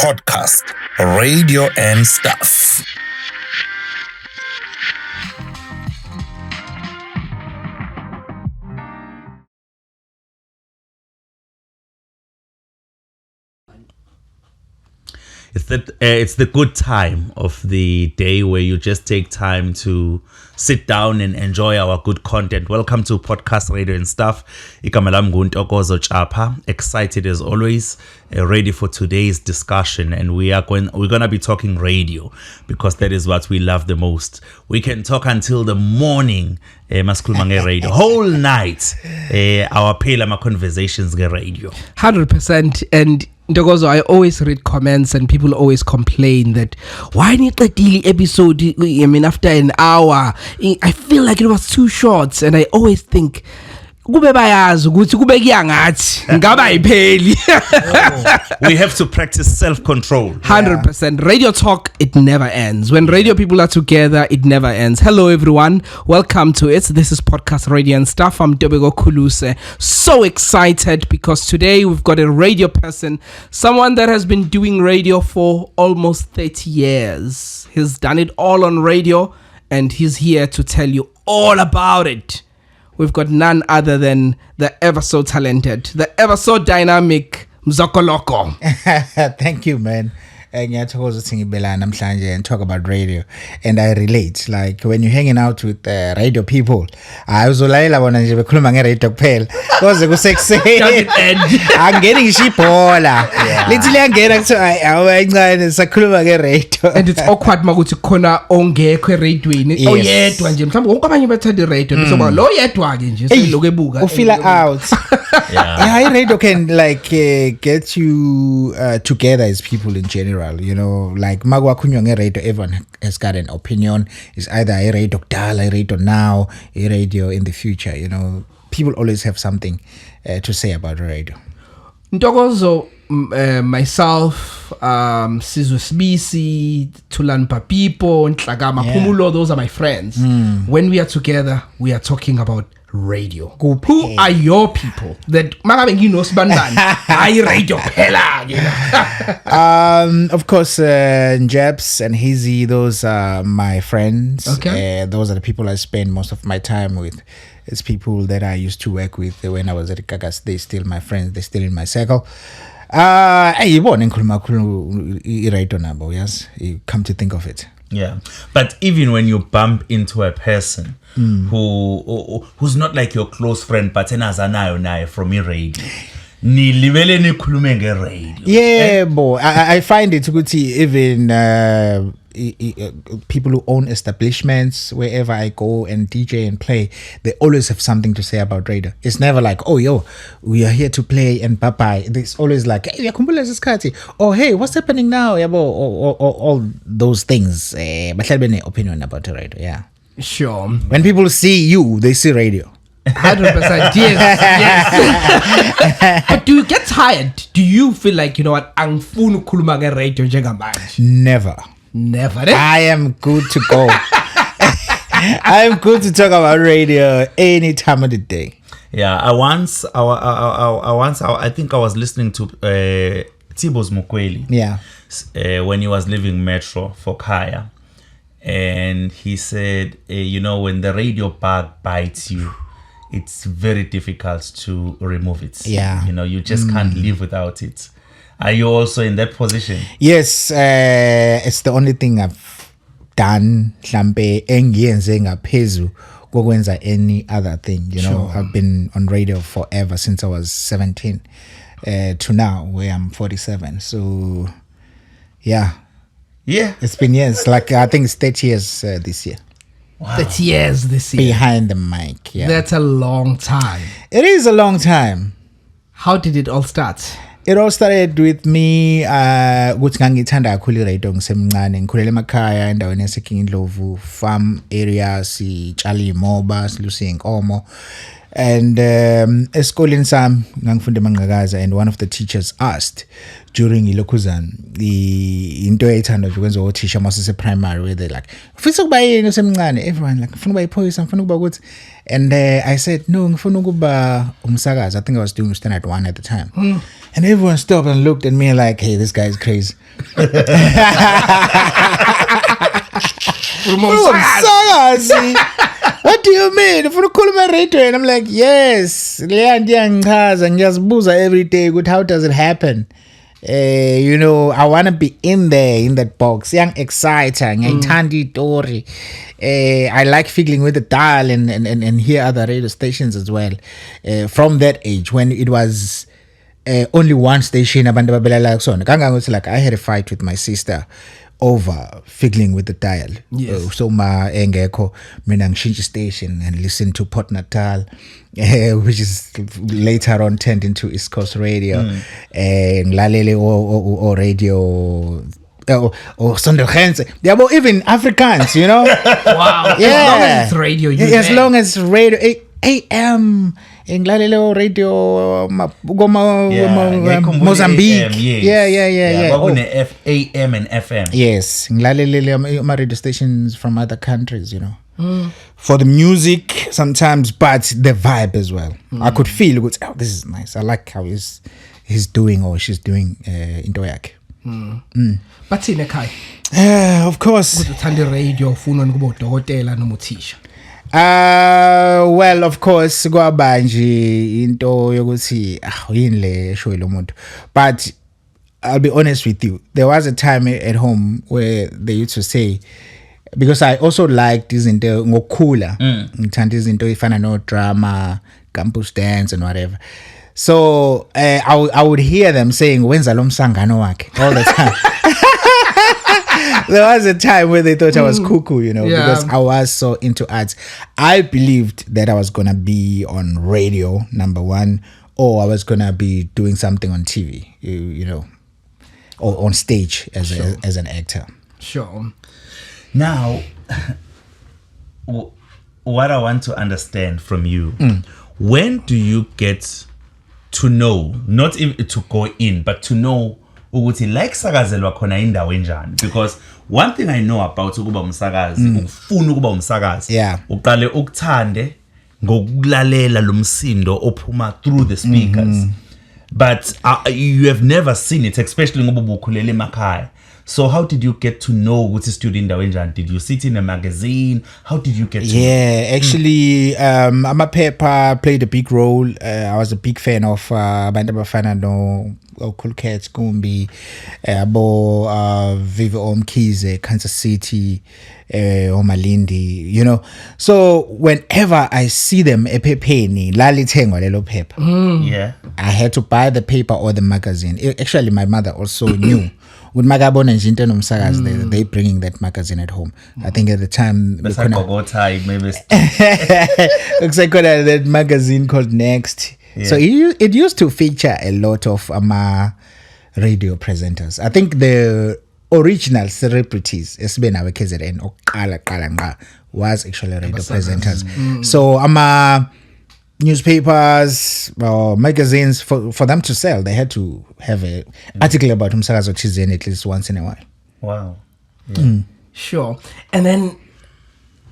podcast, radio and stuff. It's the good time of the day where you just take time to sit down and enjoy our good content. Welcome to Podcast Radio and Stuff. Igama lami nguNtokozo Chapha. Excited as always, ready for today's discussion, and we're gonna be talking radio because that is what we love the most. We can talk until the morning. Masikhuluma nge-radio whole night. Our phela conversations nge-radio 100%. And Ntokozo, I always read comments and people always complain that why didn't the episode, after an hour? I feel like it was too short, and I always think kube bayazi ukuthi kube kuyangathi ngaba ayipheli. We have to practice self-control. 100%. Radio talk, it never ends. When radio people are together, it never ends. Hello everyone, welcome to it. This is Podcast Radio and Stuff. I'm Dobego Kuluse. So excited because today we've got a radio person, someone that has been doing radio for almost 30 years. He's done it all on radio, and he's here to tell you all about it. We've got none other than the ever so talented, the ever so dynamic Mzokoloko. Thank you, man. Ngiyathokoza ukuthi ngibelana namhlanje and talk about radio, and I relate. Like when you're hanging out with radio people, uzolayela bona nje bekhuluma nge-radio kuphela koze kusekuseni angeni ngisho ibhola lithi liyangena kuthiwa ayincane sakhuluma nge-radio. And it's awkward makuthi khona ongekho eradioini oyedwa nje, mhlawumbe wonke abanye bathanda iradio bese ba lo yedwa ke nje selokhu ebuka ufeel out. Yeah, radio can like get you together as people in general. You know, like magwakunywa nge-radio, everyone has got an opinion. It's either a radio kudala, a radio now, a radio in the future. You know, people always have something to say about radio. Ntokozo, myself, Sizwe Sibisi, Tulan Papipo, Nhlagama Phumulo, those are my friends. When we are together, we are talking about radio. Who are your people that you know Sbandan? I radio phela, you know. Of course, Jebs and Hazy, those are my friends. Okay. Those are the people I spend most of my time with. It's people that I used to work with when I was at Kagas. They're still my friends. They're still in my circle. You come to think of it. Yeah, but even when you bump into a person who's not like your close friend, but nayo from your radio, nilibele nikhulume nge-radio. Yeah, boy. I find it good. Even people who own establishments, wherever I go and DJ and play, they always have something to say about radio. It's never like, oh, yo, we are here to play and bye-bye. It's always like, hey, oh, hey, what's happening now? Or all those things. But opinion about the radio, yeah. Sure. When people see you, they see radio. 100%. Yes. But do you get tired? Do you feel like, you know what, angifuni ukukhuluma nge-radio njengamanje? Never. Eh? I am good to go. I am good to talk about radio any time of the day. Yeah, I think I was listening to Tibos Mukweli. Yeah. When he was leaving Metro for Kaya, and he said, when the radio bug bites you, it's very difficult to remove it. Yeah. You just can't live without it. Are you also in that position? Yes, it's the only thing I've done. Hlampe engiyenze ngaphezu kokwenza any other thing. You know, I've been on radio forever since I was 17 to now, where I'm 47. So, yeah, it's been years. Like I think it's 30 years this year. Wow. 30 years this year. Behind the mic. Yeah, that's a long time. It is a long time. How did it all start? It all started with me ukuthi ngangithanda kakhulu radio ngisemncane, ngikhulela emakhaya endaweni yaseKing Ndlovu farm area, sitshala imoba, silusa inkomo. And esikoleni sami ngangifunda eMangqakaza, and one of the teachers asked during ilokhuzana into eyithanda nje ukwenza othisha masise primary, where they like ufisa ukuba yini usemncane, everyone like ngifuna ukuba iphoyisa, ngifuna ukuba ukuthi, and I said no, ngifuna ukuba umsakazi. I think I was doing standard 1 at the time. And everyone stopped and looked at me like, hey, this guy is crazy. Umsakazi. What do you mean? Ufuna ukukhuluma radio? And I'm like, yes, leya ndiyangichaza, ngiyazibuza every day ukuthi how does it happen? You know, I want to be in there in that box. Young exciter, ngiyayithanda itori. I like fiddling with the dial and hear other radio stations as well. From that age, when it was only one station, abantu babelalela kusona. Kangangokuthi like I had a fight with my sister over fiddling with the dial. Yes. So ma engekho mina ngishintshe station and listen to Port Natal, which is later on turned into East Coast Radio. Ngilalele o radio or Sondergrenze. They are even Afrikaans, you know. Wow. Yeah. As long as it's radio, as long as radio AM. Ngilalele radio Mozambique. Yeah. AM and FM. Yes, ngilalele my radio stations from other countries, you know. For the music sometimes, but the vibe as well. I could feel good. Oh, this is nice. I like how he's doing or she's doing into yakhe. But in ekhaya, of course. uthanda radio ufuna ukuba udokotela noma uthisha. Well, of course, kwaba nje into yokuthi yini le show lo muntu. But I'll be honest with you, there was a time at home where they used to say, because I also liked izinto ngokukhula, ngithanda izinto efana no drama, campus dance and whatever. So I would hear them saying wenza lo msangano wakhe all the time. There was a time where they thought I was cuckoo, you know, because I was so into arts. I believed that I was going to be on radio, number one, or I was going to be doing something on TV, you know, or on stage as an actor. Sure. Now, what I want to understand from you, when do you get to know, not even to go in, but to know ukuthi like sakazelwa khona indawo enjani? Because one thing I know about ukuba umsakazi, ufuna ukuba umsakazi, uqale ukuthande ngokulalela lo msindo ophuma through the speakers. But you have never seen it, especially ngoba ubukhulele emakhaya. So how did you get to know ukuthi studio indawo enjani? Did you sit in a magazine? How did you get to know? Actually, amaphepha played a big role. I was a big fan of abantu abafana no Cool Cats, Gumbi, abo Viva Omkhize, Kansas City, Omalindi, you know. So whenever I see them ephepheni lalithengwa lelo phepha, I had to buy the paper or the magazine. Actually, my mother also knew. With Magabon and Jinten Umsagas, they bringing that magazine at home. I think at the time looks like that magazine called Next. So it used to feature a lot of radio presenters. I think the original celebrities, especially KZN or Kala was actually radio presenters. So newspapers or magazines, for them to sell, they had to have an article about Umsakazo Thizeni at least once in a while. Wow. Sure. And then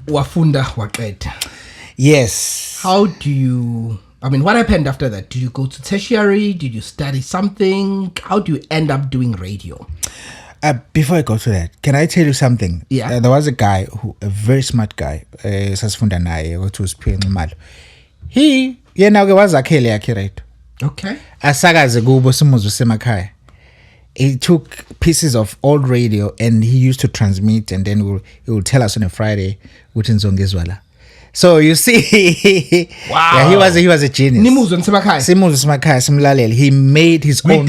wafunda waqeda. Yes. How do you, I mean, what happened after that? Did you go to tertiary? Did you study something? How do you end up doing radio? Before I go to that, can I tell you something? Yeah. There was a guy, a very smart guy, sasifunda naye, who was paying Nxumalo. He yena ke wazakhele yakhe radio. Okay. Asakaze kubo simuzwe semakhaya. He took pieces of old radio and he used to transmit, and then he would tell us on a Friday ukuthi nizongezwala. So you see, wow. Yeah, he was a genius. Nimuzwe semakhaya. Simuzwe semakhaya simlalele. He made his own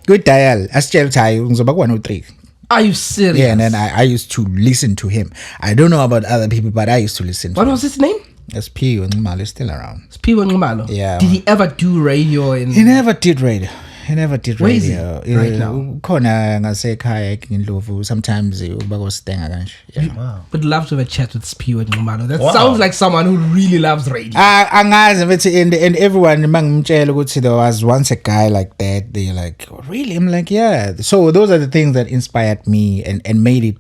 good dial. Asitshela ukuthi ngizoba ku 103. Are you serious? Yeah, and then I used to listen to him. I don't know about other people, but I used to listen to him. What was his name? SP Nxumalo is still around. SP Nxumalo. Yeah. Did he ever do radio? He never did radio. I never did Where is he radio. right now? Khona ngasekhaya eKindlovu. Sometimes ubakostenga kanje. Yeah. Wow. Would love to have a chat with Spiwe Ngumalo. That Wow. sounds like someone who really loves radio. Angazi bethi and everyone mangimtshela ukuthi there was once a guy like that. They're like, oh, really? I'm like, yeah. So those are the things that inspired me and made it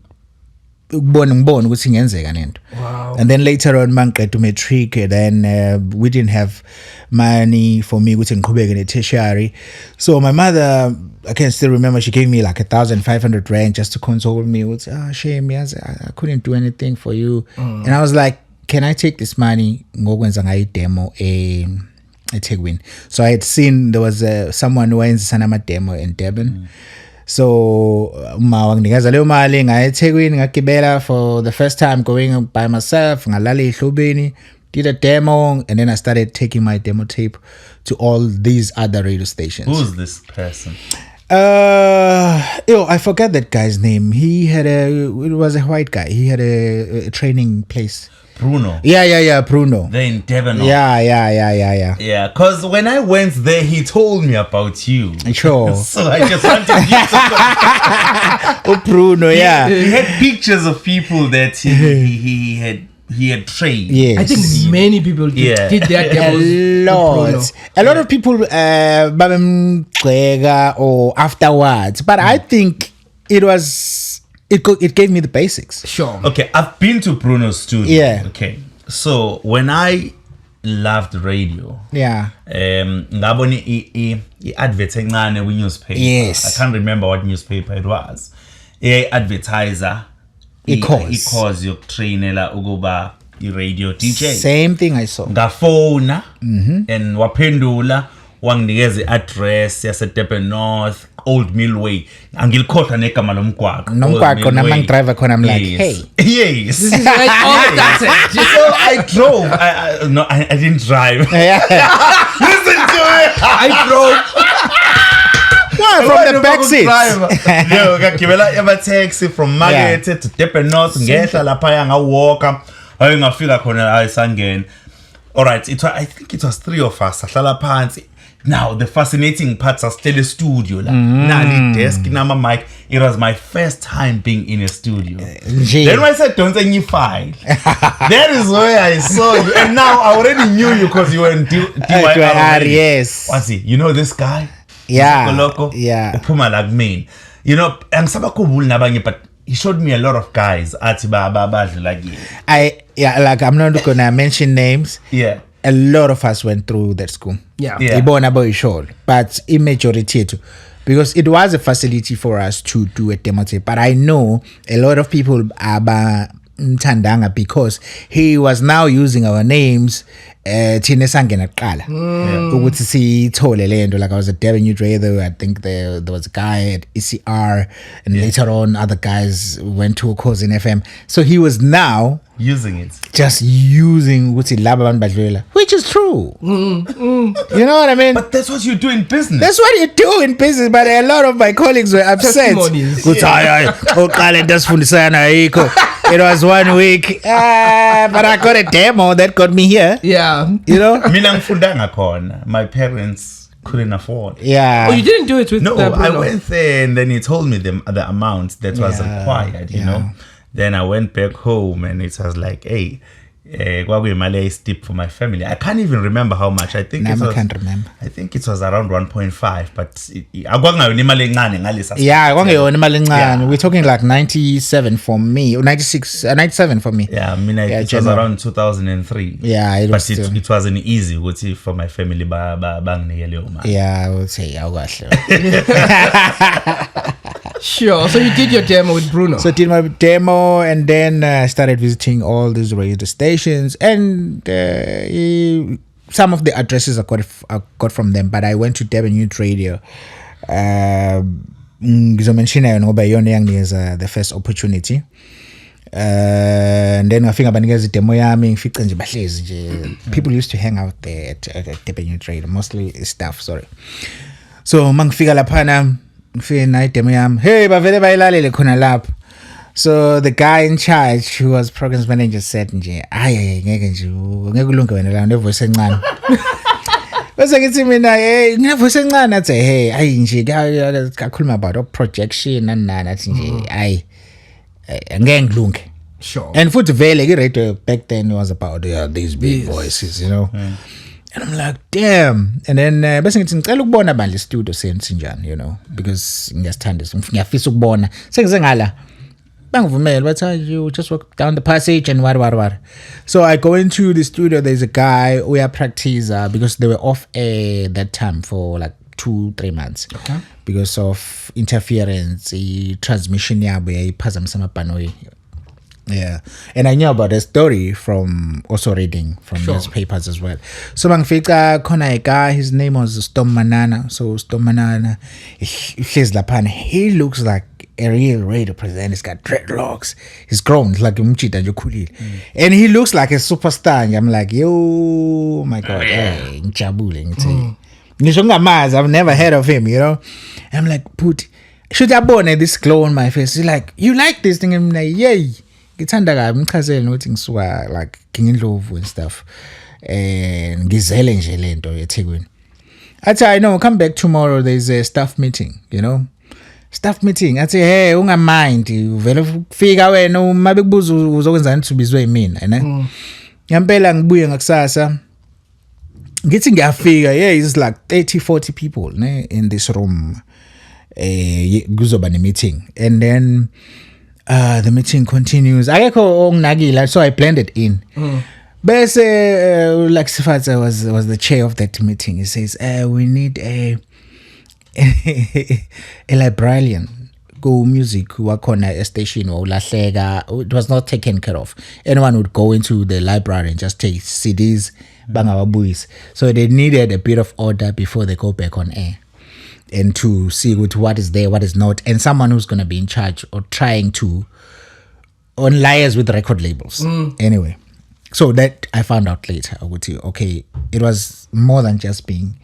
ngibone ukuthi ngenzeka lento. Wow. And then later on mangiqeda matric, then we didn't have money for me ukuthi ngiqhubeke ne tertiary. So my mother, I can still remember, she gave me like 1,500 rand just to console me. With shame, yes, I couldn't do anything for you. And I was like, can I take this money ngokwenza ngayo demo eThekwini? So I had seen there was someone who was a demo in Durban. So ma wanginikeza leyo mali ngaye eThekwini ngagibela for the first time going by myself, ngalala eHlobeni, did a demo, and then I started taking my demo tape to all these other radio stations. Who's this person? I forgot that guy's name. It was a white guy. He had a training place. Bruno. Yeah, Bruno. They're in Devon. Yeah. Yeah, because when I went there, he told me about you. Sure. So I just wanted you to Oh, Bruno, yeah. He had pictures of people that he had trained. Yes. I think many people did their demos. A lot of people babemgxeka or afterwards, but I think it gave me the basics. Sure. Okay, I've been to Bruno's studio. Yeah. Okay, so when I loved radio, Yeah. ngabona i-advert encane kwi-newspaper. Yes. I can't remember what newspaper it was. I-advertiser i-course yokutrainela ukuba i-radio DJ. Same thing I saw. Ngafona and waphendula wanginikeza i-address yaseDurban North, Old Millway. Angilikhohlwa negama lomgwaqo. Nomgwaqo namangidriver khona, I'm like, hey. Yes. This is like all that's it. So I drove. I didn't drive. Listen to it. I drove. From the back seats. Yo, ngagibela ama-taxi from Market to Durban North. Ngehla laphaya ngawalka. Hayi ngafika khona ayisangena. All right, I think it was 3 of us. Sahlala phansi. Now the fascinating parts are still a studio. Nali desk, nama mic. It was my first time being in a studio. Then when I said don't say you file, that is where I saw you. And now I already knew you because you were in DYR. Yes. What's he? You know this guy? Yeah. Loco? Yeah. Upuma like me. You know, but he showed me a lot of guys. Like like I'm not gonna mention names. yeah. A lot of us went through that school. Yeah. Ibona boy sure, but in majority too, because it was a facility for us to do a demo tape. But I know a lot of people mthandanga because he was now using our names thina sangena kuqala ukuthi sithole lento. Like I was at Durban Youth Radio, I think there was a guy at ECR, and later on other guys went to Cause in FM. So he was now Using it. just using ukuthi laba abantu badlulela, which is true. You know what I mean? But that's what you do in business. That's what you do in business. But a lot of my colleagues were upset. Testimonies. It was 1 week, but I got a demo that got me here. Yeah. You know? Mina ngifundanga khona. My parents couldn't afford. Yeah. Oh, you didn't do it with No, Bruno. I went there and then he told me the amount that was required, you know. Then I went back home and it was like, hey, kwakuyimali steep for my family. I can't even remember how much. I think I can't remember. I think it was around 1.5, but akwangayona imali encane ngalesa. Yeah, kwangeyona imali encane. We're talking like 97 for me, or 97 for me. Yeah, I mean, it was general. around 2003. Yeah, it was but still. it wasn't easy ukuthi for my family banginikele leyo mali. Yeah, I would say awukahle. Sure. So you did your demo with Bruno. So I did my demo, and then I started visiting all these radio stations, and some of the addresses I got from them, but I went to Durban Youth Radio. Ngizomention ngoba yona yanginikeza the first opportunity. And then ngafika banikeza demo yami, ngifice nje bahlezi nje. People used to hang out there at Durban Youth Radio, mostly staff, sorry. So mangifika laphana, ngifike na demo yami, hey bavele bayilalele khona lapho. So the guy in charge, who was programs manager, said nje, ngeke nje ngeke kulunge wena la voice encane. bese ngithi mina hey nginevoice encane athi hey ayi nje kakhuluma about projection nani athi nje ayi ngeke ngilunge. Sure. And futhi vele ke radio back then was about these big voices, you know. And I'm like, damn. And then bese ngithi ngicela ukubona bandle studio sense njani, you know, because ngiyasithanda ngiyafisa ukubona. Sengize ngala bangivumela bathi you just walk down the passage and what. So I go into the studio, there's a guy we are practice because they were off air that time for like 2-3 months. Okay. Because of interference, the transmission yabo yayiphazamisa amabhanoyi. Yeah, and I knew about the story from also reading from newspapers as well. So mangifika khona a guy, his name was Storm Manana. So Storm Manana, he looks like a real radio presenter. He's got dreadlocks. He's grown. He's like umchita nje khulile. And he looks like a superstar. I'm like, yo, my God, hey, ngijabule ngithi. Ngisho ngamazi, I've never heard of him, you know. I'm like, but should I bone this glow on my face? He's like, you like this thing? I'm like, yay. Ngithanda kabi ngichazele nokuthi ngisuka like ngindlovu and stuff and ngizele nje lento eThekwini. Athi I know come back tomorrow, there's a staff meeting, you know. Staff meeting athi hey ungamind uvela ufika wena uma bekubuza uzokwenzani ubizwe yimina ne. Ngempela ngibuye ngakusasa. Ngithi ngiyafika, yeah, it's like 30-40 people ne in this room. Kuzoba ne meeting and then the meeting continues. Akekho onginakile, so I blended in. Bese like Sifatsa was the chair of that meeting. He says, we need a librarian. Go music wakhona a station or lahleka. It was not taken care of. Anyone would go into the library and just take CDs, bangababuyis. So they needed a bit of order before they go back on air. And to see what is there, what is not, and someone who's going to be in charge or trying to on liars with record labels. Anyway, so that I found out later. Okay, it was more than just being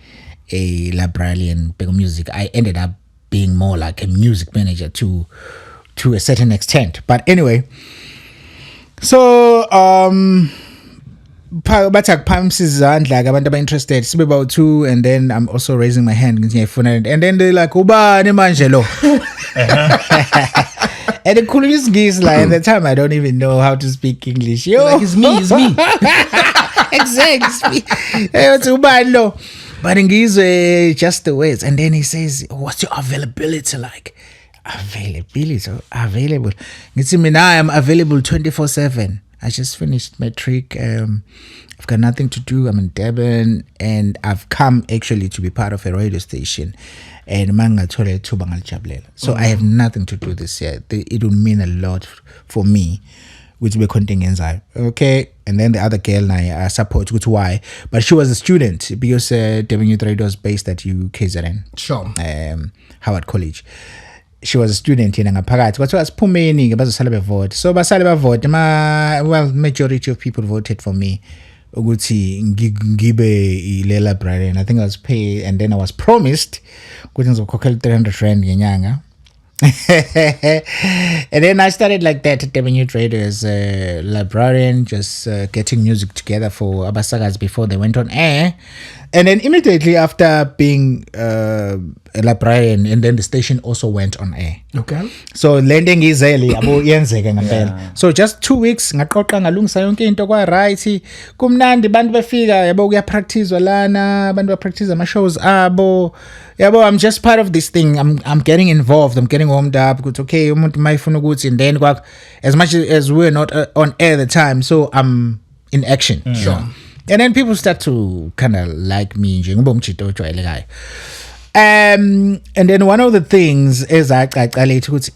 a librarian, big music. I ended up being more like a music manager to a certain extent. But anyway, so bathi akuphakamisa izandla ke abantu aba-interested sibe about 2 and then I'm also raising my hand ngithi ngiyayifuna and then they're like ubani manje lo and ikhuluma isingisi la at the time I don't even know how to speak English. Yo, like it's me exactly. Uthi ubani lo but ngizwe just the words and then he says what's your availability like? Available ngithi mina I am available 24/7. I just finished matric. I've got nothing to do. I'm in Durban and I've come actually to be part of a radio station. And so I have nothing to do this year. It would mean a lot for me. Which we continue. Okay. And then the other girl I support which why. But she was a student because Durban Youth Radio is based at UKZN. Sure. Howard College. She was a student in ngaphakathi kwathiwa siphumeni bazosala bevote so basale bavote well majority of people voted for me ukuthi ngibe ile librarian. I think I was paid and then I was promised ukuthi ngizokhokhela 300 rand ngenyanga. And then I started like that at Durban Youth Radio as a librarian, just getting music together for abasakazi before they went on air. And then immediately after being a librarian, and then the station also went on air. Okay. So lending izeli abo yenzeke ngempela. So just 2 weeks ngaqoqa ngalungisa yonke into kwa right. Kumnandi bantu befika yabo kuya practice lana, bantu ba practice ama shows abo. Yabo I'm just part of this thing. I'm getting involved. I'm getting warmed up. Good, okay, umuntu mayifuna ukuthi and then as much as we're not on air at the time, so I'm in action. Sure. And then people start to kind of like me nje ngoba umjito ojwayelekayo. And then one of the things is I ukuthi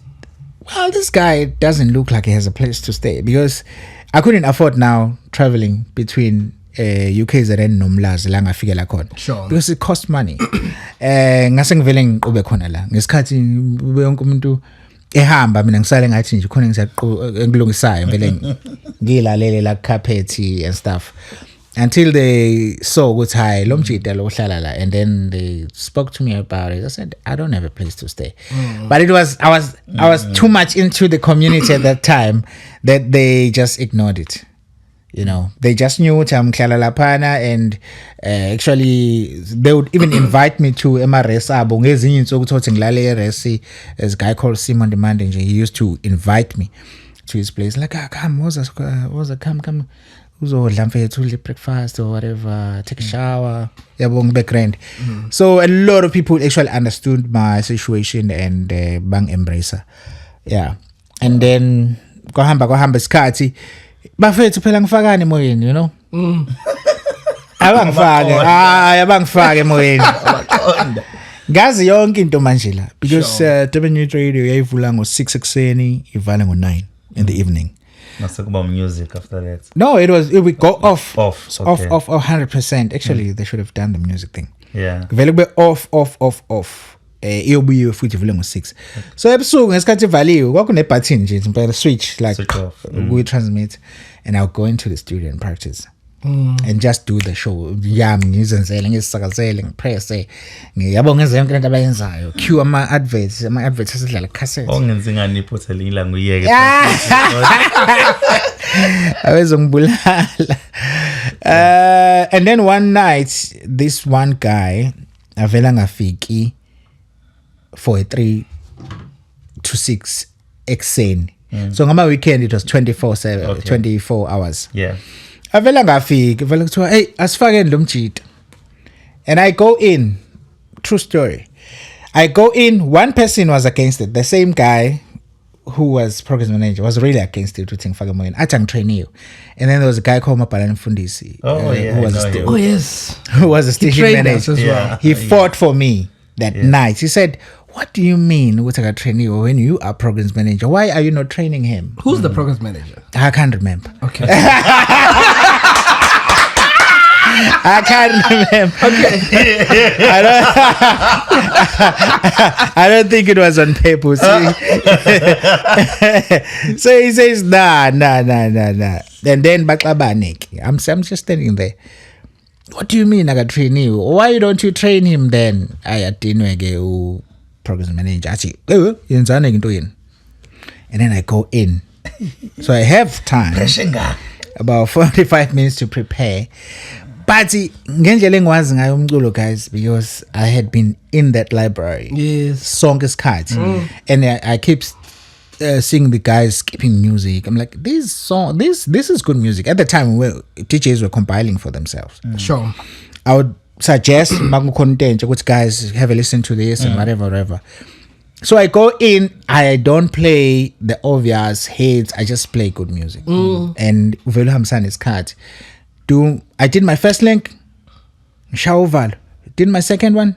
well this guy doesn't look like he has a place to stay because I couldn't afford now traveling between UKZN noMlazi la ngafikela khona. Sure. Because it cost money. Ngase ngivele ngiqube khona la ngesikhathi wonke umuntu ehamba mina ngisale ngathi nje khona ngilungisayo vele ngilalele la carpet and stuff. Until they saw ukuthi hayi lo mjida lo hlala la and then they spoke to me about it. I said I don't have a place to stay. But I was too much into the community at that time that they just ignored it. You know, they just knew I'm Klala Lapana, and actually they would even invite me to MRS Abo. There's a guy called Simon Demanding. He used to invite me to his place. Like, come, come. Uzodla mfethu breakfast or whatever, take a shower. Yabong background. So a lot of people actually understood my situation and bang embracer. Yeah. And then kohamba isikhathi bafethu phela ngifakani emoyeni, you know. Abangifake emoyeni. Ngazi yonke into manje la because Durban Youth Radio yayivula ngo6 ekseni ivala ngo9 in the evening. Let's talk about music after that. No, it would go off. Off 100%. Actually, they should have done the music thing. Yeah. Available off. Iyobuye futhi vule ngo6. So ebusuku ngesikhathi ivaliwe kwakune button nje impela switch like we transmit, and I'll go into the studio and practice. And just do the show. Yami ngizenzele ngisakazele ngipress ngiyabo ngenze yonke into abayenzayo. Cue ama adverts asidlala cassette. Ongenze ngani iphutha lila nguyeke. Awezongibulala. And then one night this one guy avela ngafiki for a 3 to 6 ekseni. So ngama weekend it was 24 hours. Yeah. Avela ngafika vele kuthiwa hey asifakeni lo mjito, and I go in. True story. I go in, one person was against it. The same guy who was progress manager was really against it, uthi ngifake emoyeni athi angitrain you. And then there was a guy called Mapalani Mfundisi who was a station manager. Well. He fought for me that night. He said, what do you mean I can train you when you are programs manager? Why are you not training him? Who's the programs manager? I can't remember. Okay. I can't remember. Okay. I don't think it was on paper. So he says, nah. And then Baklabanik, I'm just standing there. What do you mean I can train you? Why don't you train him then? I didn't programs manager. I say, and then I go in. So I have time, about 45 minutes to prepare. But ngendlela engwazi ngayo umculo, guys, because I had been in that library. Yes. Song is cut. And I keep seeing the guys skipping music. I'm like, this is good music. At the time, DJs were compiling for themselves. Sure. I would suggest content, which guys have a listen to this and whatever. So I go in, I don't play the obvious hits, I just play good music. And Velu Hamsan is cut. I did my first link, Shauval. Did my second one,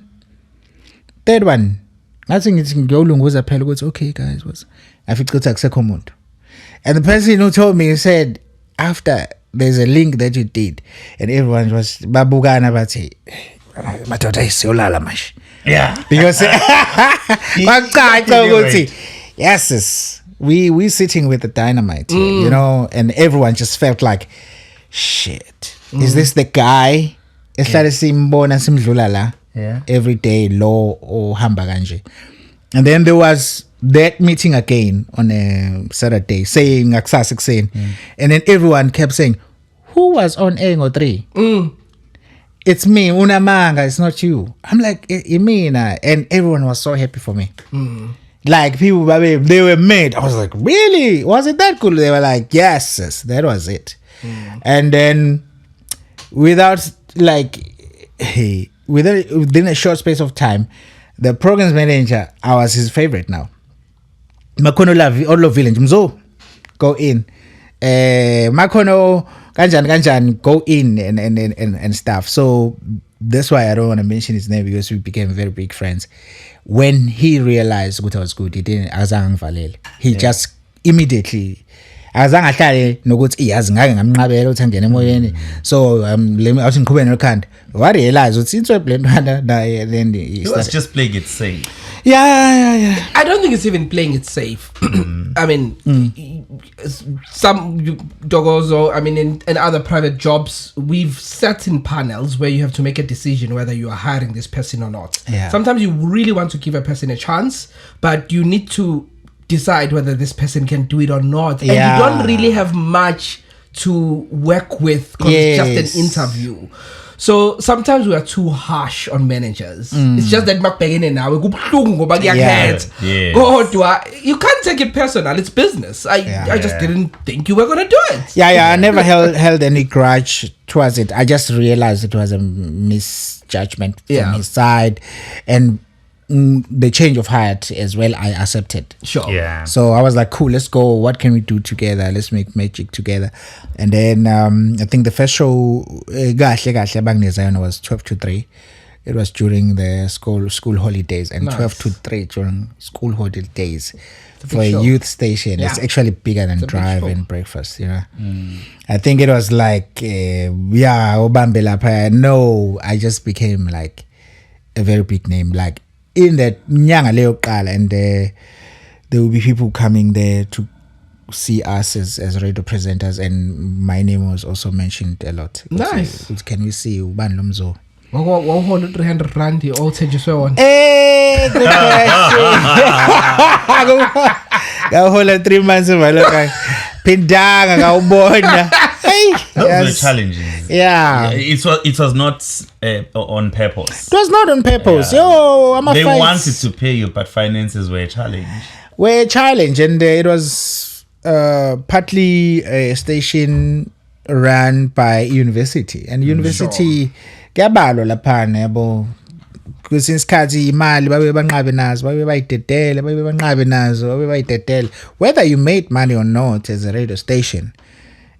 third one. I think it's okay, guys. I think it's a second. And the person who told me, he said, after there's a link that you did, and everyone was babugana bati. Yeah, because yes, we sitting with the dynamite, you know, and everyone just felt like, shit, is this the guy? Every day, low or hambaganje. And then there was that meeting again on a Saturday, saying Aksas saying, and then everyone kept saying, who was on Engo 3? It's me, Unamanga, it's not you. I'm like, Imina. And everyone was so happy for me. Like, people, they were mad. I was like, really? Was it that cool? They were like, yes, that was it. And then, within a short space of time, the programs manager, I was his favorite now. Makono Olo Village, Mzo, go in. Makono Kanjan, go in and stuff. So that's why I don't want to mention his name, because we became very big friends. When he realized what was good, he didn't azang valel. He just immediately azang ahlale nokuthi iyazi ngake ngamnqabela uthi angene emoyeni. So let me awuthi ngiqhubeke nokhanda. Wa realize uthi into eblendwana naye, then he was just playing it safe. Yeah. I don't think it's even playing it safe. I mean, some Dogozo, I mean, in other private jobs, we've sat in panels where you have to make a decision whether you are hiring this person or not. Yeah. Sometimes you really want to give a person a chance, but you need to decide whether this person can do it or not. And you don't really have much to work with because it's just an interview. So sometimes we are too harsh on managers. It's just that you can't take it personal. It's business. I just didn't think you were gonna do it. I never held any grudge towards it. I just realized it was a misjudgment from his side, and the change of heart as well I accepted. Sure. Yeah. So I was like, cool, let's go. What can we do together? Let's make magic together. And then I think the first show was 12 to 3. It was during the school holidays, and 12 to 3 during school holidays for a youth station. It's actually bigger than Drive and Breakfast, you know. I think it was like Obambe Lapa. No, I just became like a very big name. Like in that Nyanga Leo Kala, and there will be people coming there to see us as radio presenters, and my name was also mentioned a lot. Nice. Can we see Uban Lomzo? What hold 300 rand? You all take your one. Hey, good question. Go hold 3 months of my look. Pindang, go born. Hey, those were challenges. Yeah. It was not on purpose. It was not on purpose. Yo, they wanted to pay you, but finances were a challenge. And it was partly a station run by university, and university kuyabalo laphana yabo kwesinye isikhathi imali babe banqabe nazo babe bayidedele whether you made money or not as a radio station.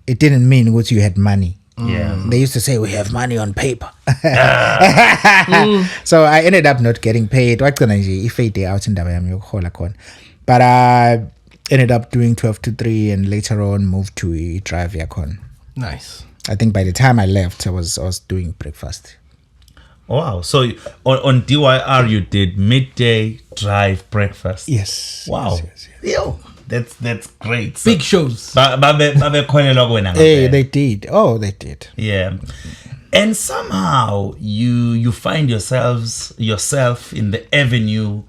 It didn't mean what you had money. They used to say we have money on paper. So I ended up not getting paid. But I ended up doing 12 to 3 and later on moved to Drive Yakon. Nice. I think by the time I left, I was doing breakfast. Wow. So on DYR you did midday, Drive, breakfast. Yes. Wow. Yes. Yo, that's great. Big shows. Hey, they did. Oh, they did. Yeah. And somehow you find yourself in the avenue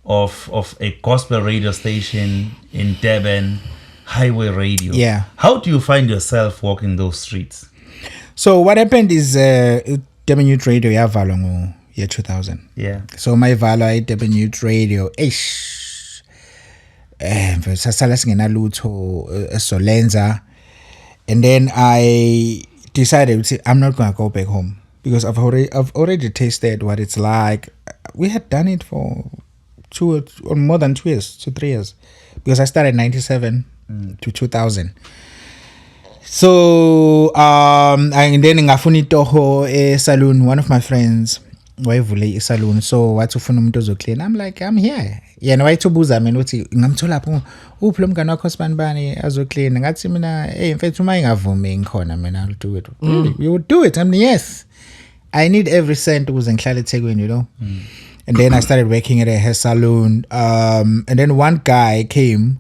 of a gospel radio station in Durban, Highway Radio. Yeah. How do you find yourself walking those streets? So what happened is Durban Youth Radio yavalwa year 2000. Yeah. So my value at Durban Youth Radio sasala singenalutho esolenza, and then I decided I'm not going to go back home because I've already tasted what it's like. We had done it for 2 or more than 2 years, 3 years, because I started 97 to 2000. So and then ngafuna itoho salon. One of my friends wayevule salon, so wathi ufuna umuntu ozoclean. I'm like, I'm here. Yena wayithubuza mina uthi ngamthola lapho uphi lo mngane wakho sibanibani azoclean. Ngathi mina mfethu uma ingavumi ngikhona mina I'll do it. You would do it. I mean, yes, I need every cent ukuze ngihlale eThekwini, you know. And then I started working at a hair salon, and then one guy came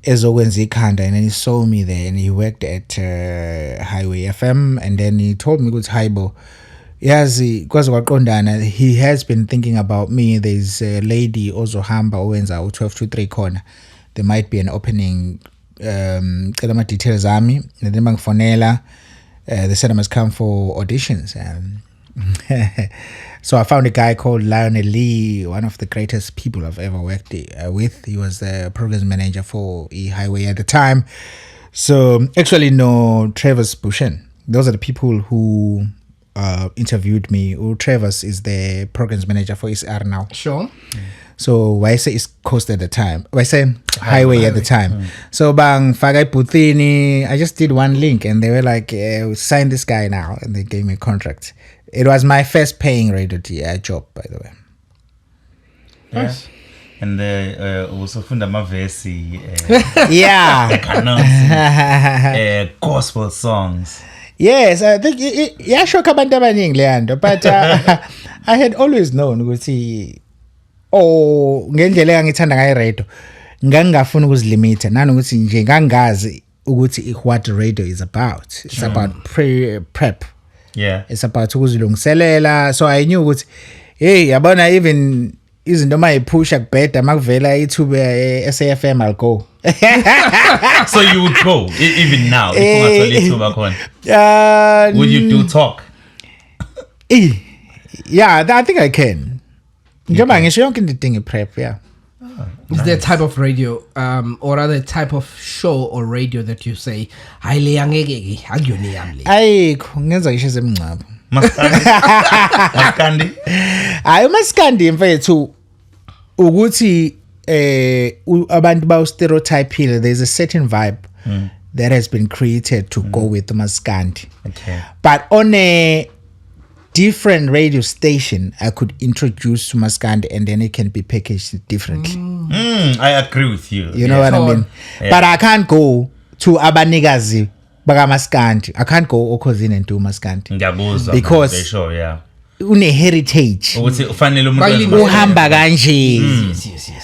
ezokwenza ikhanda, and then he saw me there, and he worked at Highway FM, and then he told me ukuthi Haibo, yazi kwaze kwaqondana, he has been thinking about me. There's a lady ozohamba owenza u12 to 3 corner. There might be an opening. Cela ama details ami, and then bangifonela. They said I must come for auditions. So I found a guy called Lionel Lee, one of the greatest people I've ever worked with. He was the program manager for E-Highway at the time. So actually, no, Travis Bushen. Those are the people who interviewed me. Travis is the programs manager for ESR now. Sure. So why say East Coast at the time? Why say Highway at the time? So bang Fagai Putini, I just did one link, and they were like, sign this guy now, and they gave me a contract. It was my first paying radio job, by the way. Nice. And also funda mavesi. Gospel songs. Yes, I think yasho kabantu abaningi leyanto, but I had always known ukuthi ngendlela engithanda ngayo radio ngangafuna ukuzilimita nanokuthi nje ngangazi ukuthi what radio is about. It's about prep. Yeah. It's about ukuzilungiselela. So I knew ukuthi yabona even izinto mayiphusha kubheda makuvela ithuba SAFM I'll go. So you would go even now. Would you do talk? Yeah, I think I can. Njengoba ngisho yonke into idinga prep, yeah. Is there a type of radio or other type of show or radio that you say hayi le angeke akuyona yami le? Ayikho ngenza ngisho semncaba. Maskandi. Hayi umaskandi mfethu ukuthi abantu ba stereotype here, there's a certain vibe that has been created to go with umaskandi. Okay. But on a different radio station, I could introduce Maskandi and then it can be packaged differently. I agree with you. You know what I mean? Yeah. But I can't go to Abanikazi Baga Maskandi. I can't go Okozin and do Maskandi. Because they show, yeah. Une heritage. Uhamba kanje.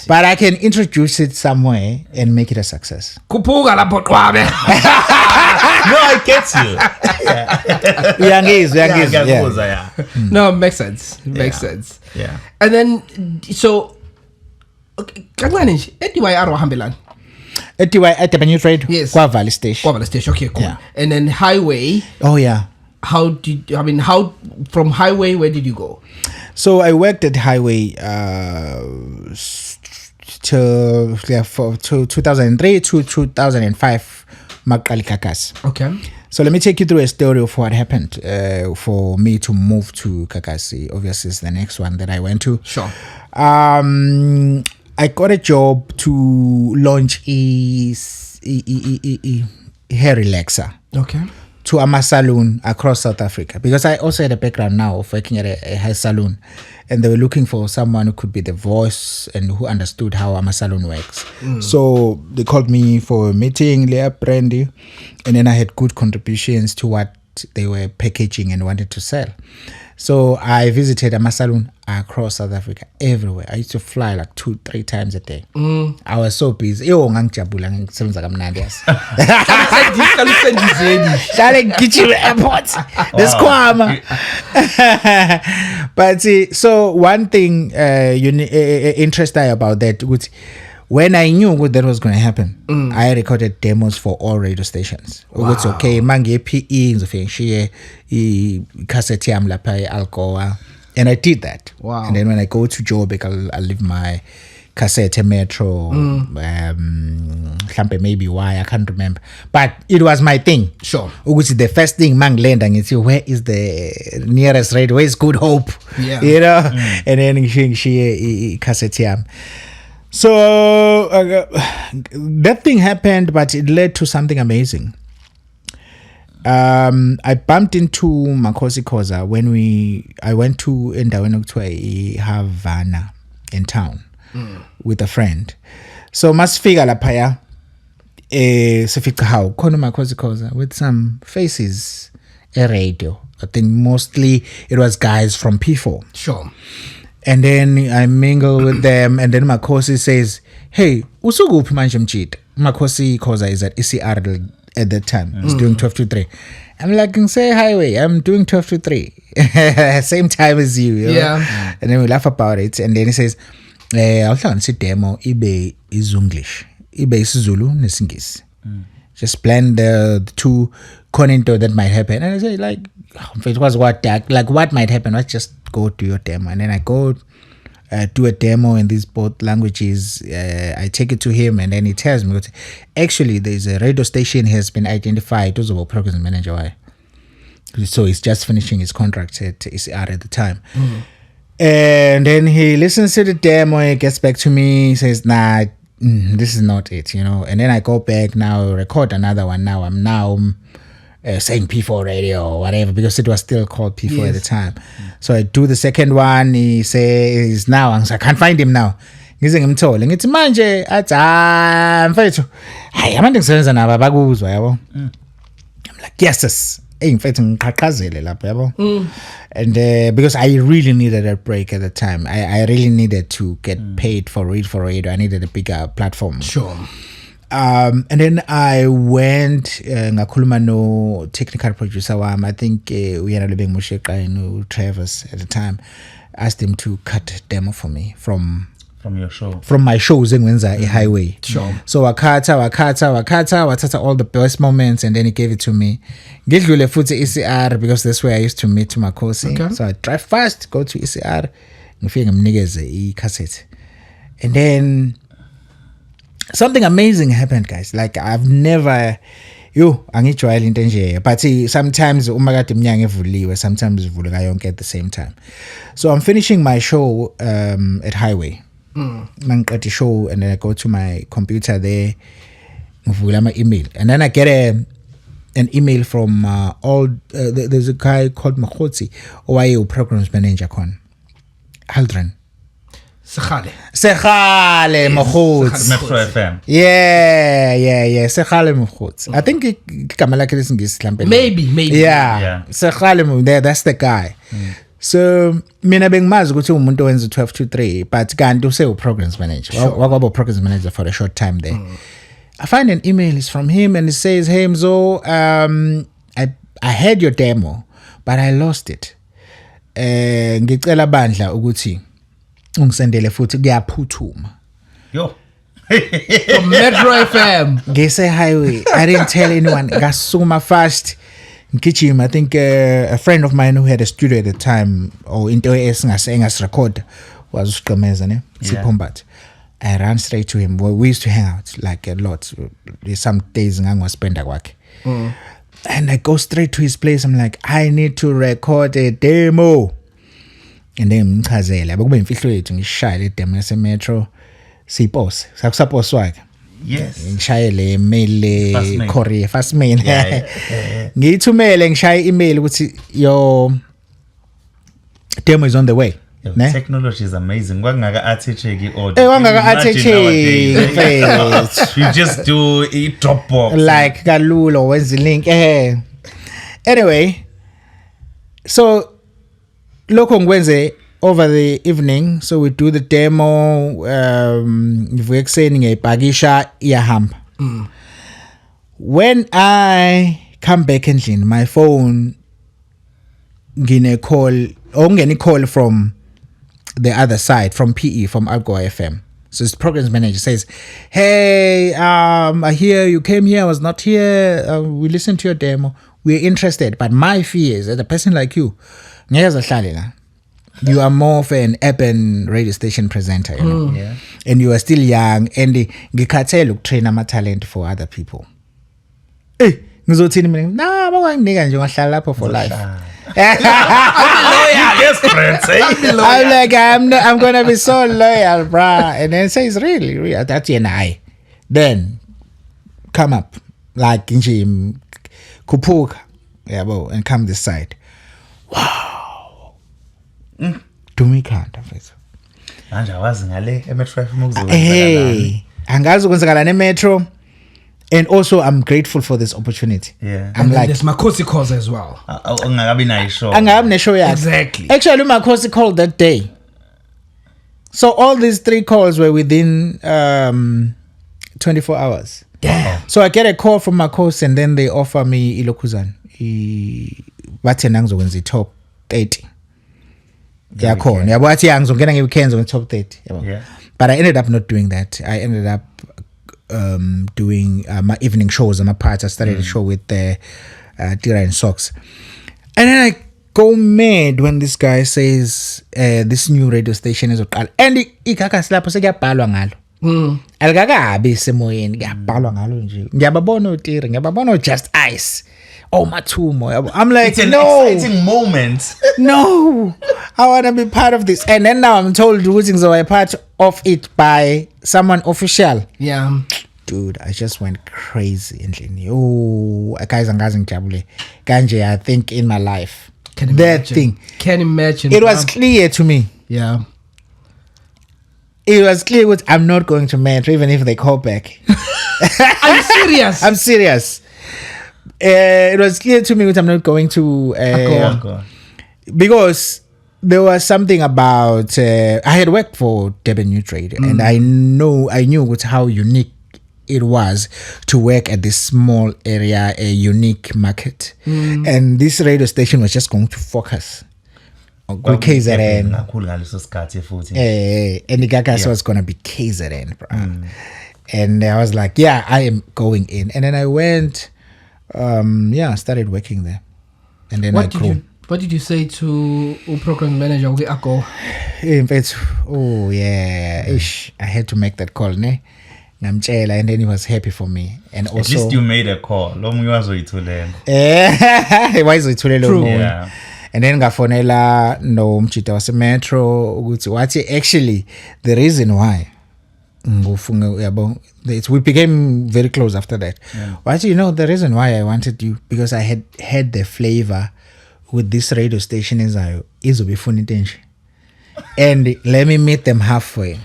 But I can introduce it somewhere and make it a success. Kuphuka lapho qwabe. No, I get you. Yeah. No, it makes sense. It makes sense. Yeah. And then so kancane nje eDYR wahambelana. At the News Radio? Yes. Kwavali Station. Kwavali Station. Okay, cool. Yeah. And then Highway. Oh yeah. How from Highway, where did you go? So I worked at Highway to 2003 to 2005 Maqali Kakas. Okay. So let me take you through a story of what happened for me to move to Kakasi. Obviously it's the next one that I went to. Sure. I got a job to launch a hair relaxer. Okay. To a saloon across South Africa, because I also had a background now of working at a hair salon, and they were looking for someone who could be the voice and who understood how a salon works. So they called me for a meeting, Leah Brandy, and then I had good contributions to what they were packaging and wanted to sell. So I visited a salon across South Africa, everywhere. I used to fly like 2-3 times a day. I was so busy. Ngangijabula ngisebenza kamnandi yas. Shale ngigijima airport. Leskwama. But see, so one thing interesting about that was when I knew that was going to happen, I recorded demos for all radio stations. Wow. It's okay, mangi PE ngizofika ngishiye cassette yami lapha eAlcoa, and I did that. Wow. And then when I go to Joburg, I'll leave my cassette Metro, maybe why I can't remember, but it was my thing. Sure. Which is the first thing Mangland and you see where is the nearest radio? Where is Good Hope? Yeah. You know, and then she cassette yam. So that thing happened, but it led to something amazing. I bumped into Makosi Koza when I went to Havana in town with a friend. So masifika lapha sifika how khona Makosi Koza with some faces a radio. I think mostly it was guys from P4. Sure. And then I mingle with them, and then Makosi says, "Hey, usukuphi manje Mjida?" Makosi Koza is at ECR at that time. He's doing 12 to 3. I'm like, say Highway, I'm doing 12 to 3. Same time as you. You know? Yeah. And then we laugh about it. And then he says, I'll see demo, ibe is English. Ibe is Zulu, Nesingis. Just blend the two into that might happen. And I say, like, if it was what might happen, let's just go to your demo. And then I go do a demo in these both languages. I take it to him, and then he tells me, actually, there's a radio station has been identified. Those are program manager. Why? So he's just finishing his contract at ECR at the time. And then he listens to the demo. He gets back to me. He says, "Nah, this is not it, you know." And then I go back now, record another one. Now I'm saying P4 radio or whatever, because it was still called P4 at the time. So I do the second one. He says now, I can't find him now. Ngize ngimthole ngithi manje athi mfethu hayi abantu ngisebenza nabo abakuzwa yabo. I'm like, yes, mfethu ngiqhaqhazele lapha yabo. And because I really needed a break at the time. I really needed to get paid for radio. I needed a bigger platform. Sure. And then I went ngakhuluma no technical producer wami. I think uyena Lebeng Musheka no Travis at the time. Asked him to cut demo for me from From your show. From my shows engiwenza highway. Sure. So wakhatha wathatha all the best moments and then he gave it to me. Ngidlule futhi ECR because that's where I used to meet Makhosi. Okay. So I drive fast, go to ECR, ngifike ngimnikeze icassette. And then something amazing happened, guys. Like I've never angijwayele into nje, but sometimes uma kade iminyango evuliwe, sometimes ivuleka yonke at the same time. So I'm finishing my show at Highway. Mangiqeda show and then I go to my computer there, ngivula my email, and then I get an email from there's a guy called Makhotsi, owaye programs manager khona, Haldren Sekhale Makhotsi, Metro FM. yeah Sekhale Makhotsi. I think igama lakhe lesingisi mhlambe Maybe. yeah. Sekhale there, that's the guy. So mina bengimazi ukuthi umuntu owenza 12 to 3, but kanti use programs manager. Wakwaba programs manager for a short time there. I find an email is from him and it says, "Hey Mzo, I had your demo but I lost it. Ngicela bandla ukuthi ungisendele futhi kuyaphuthuma." Yo. From Metro FM. Ngise Highway. I didn't tell anyone. Ngasukuma fast. Ngijima, I think a friend of mine who had a studio at the time, or into engas record, was Usiqemeza ne Sipombat. I ran straight to him. We used to hang out like a lot. Some days ngangwaspenda kwakhe. And I go straight to his place. I'm like, I need to record a demo. And then ngchazela bekube imfihlo yethu ngishaya le demo yase Metro sipose. Sakusaposwake. Yes. Ngishayele email Korea fast mail. Yeah. Ngithumele ngishaye email ukuthi your demo is on the way. Ne? Technology is amazing. Wangaka attach audio. Wangaka attach. You just do a Dropbox. Like kalula wenza link. Anyway, so lokho ngikwenze over the evening, so we do the demo. Ngivuke ekseni ngiyibhakisha iyahamba. When I come back endlini, my phone ngine call from the other side, from PE, from Algoa FM. So his programs manager says, "Hey, I hear you came here, I was not here. We listened to your demo. We're interested, but my fear is that a person like you, you are more of an urban radio station presenter, you know, and you are still young, and ngikhathele ukutrain ama-talent for other people." Ngizothini mina? Nah, bawanginika nje ngahlala lapho for life. I'm like, I'm gonna be so loyal, bruh. And then says, really, that's an I. Then come up like nje kupuka, and come this side. Wow. Do me can't face. Manje awazi ngale eMetro FM ukuzokwenza. Hey, angazi ukwenzakala neMetro. And also, I'm grateful for this opportunity. Yeah. I'm like, there's Makhosi calls as well. Exactly. Actually, Makhosi called that day. So all these 3 calls were within 24 hours. Damn. So I get a call from Makhosi and then they offer me Ilokuzan. Bathi ngizokwenza top 30. Yakhona. Yabo athi ngizongena ngeweekends on top 30. Yeah. But I ended up not doing that. I ended up doing my evening shows. I'm a part. I started a show with Tira and Socks, and then I go mad when this guy says this new radio station is oqala, and ikhakhasi lapho sekuyabhalwa ngalo. Alikakabi semoyeni kuyabhalwa ngalo nje. Ngiyababona uTira, ngiyababona Just Ice. Oh, Mathumo. I'm like, it's an exciting moment. No, I want to be part of this. And then now I'm told ukuthi ngizoba part of it by someone official. Yeah. Dude, I just went crazy endlini. Oh, guys, angazi ngijabule kanje. I think in my life. That thing. Can imagine. It was clear to me. Yeah. It was clear what I'm not going to Metro even if they call back. Are you serious? I'm serious. It was clear to me that I'm not going to because there was something about I had worked for Durban Youth Radio and I knew how unique it was to work at this small area, a unique market, and this radio station was just going to focus KZN. Kakhulu ngaleso sikhathi futhi. And Gagas was gonna be KZN, bro. And I was like, yeah, I am going in. And then I went, started working there. And then I grew. What did you say to program manager? In fact, I had to make that call, ne? And then he was happy for me. And also, at least you made a call. Why is it True. Yeah. And then ngafonela no mchita wase Metro ukuthi wathi actually the reason why we became very close after that. Wathi, the reason why I wanted you, because I had the flavor with this radio station izobe funa into enje, and let me meet them halfway.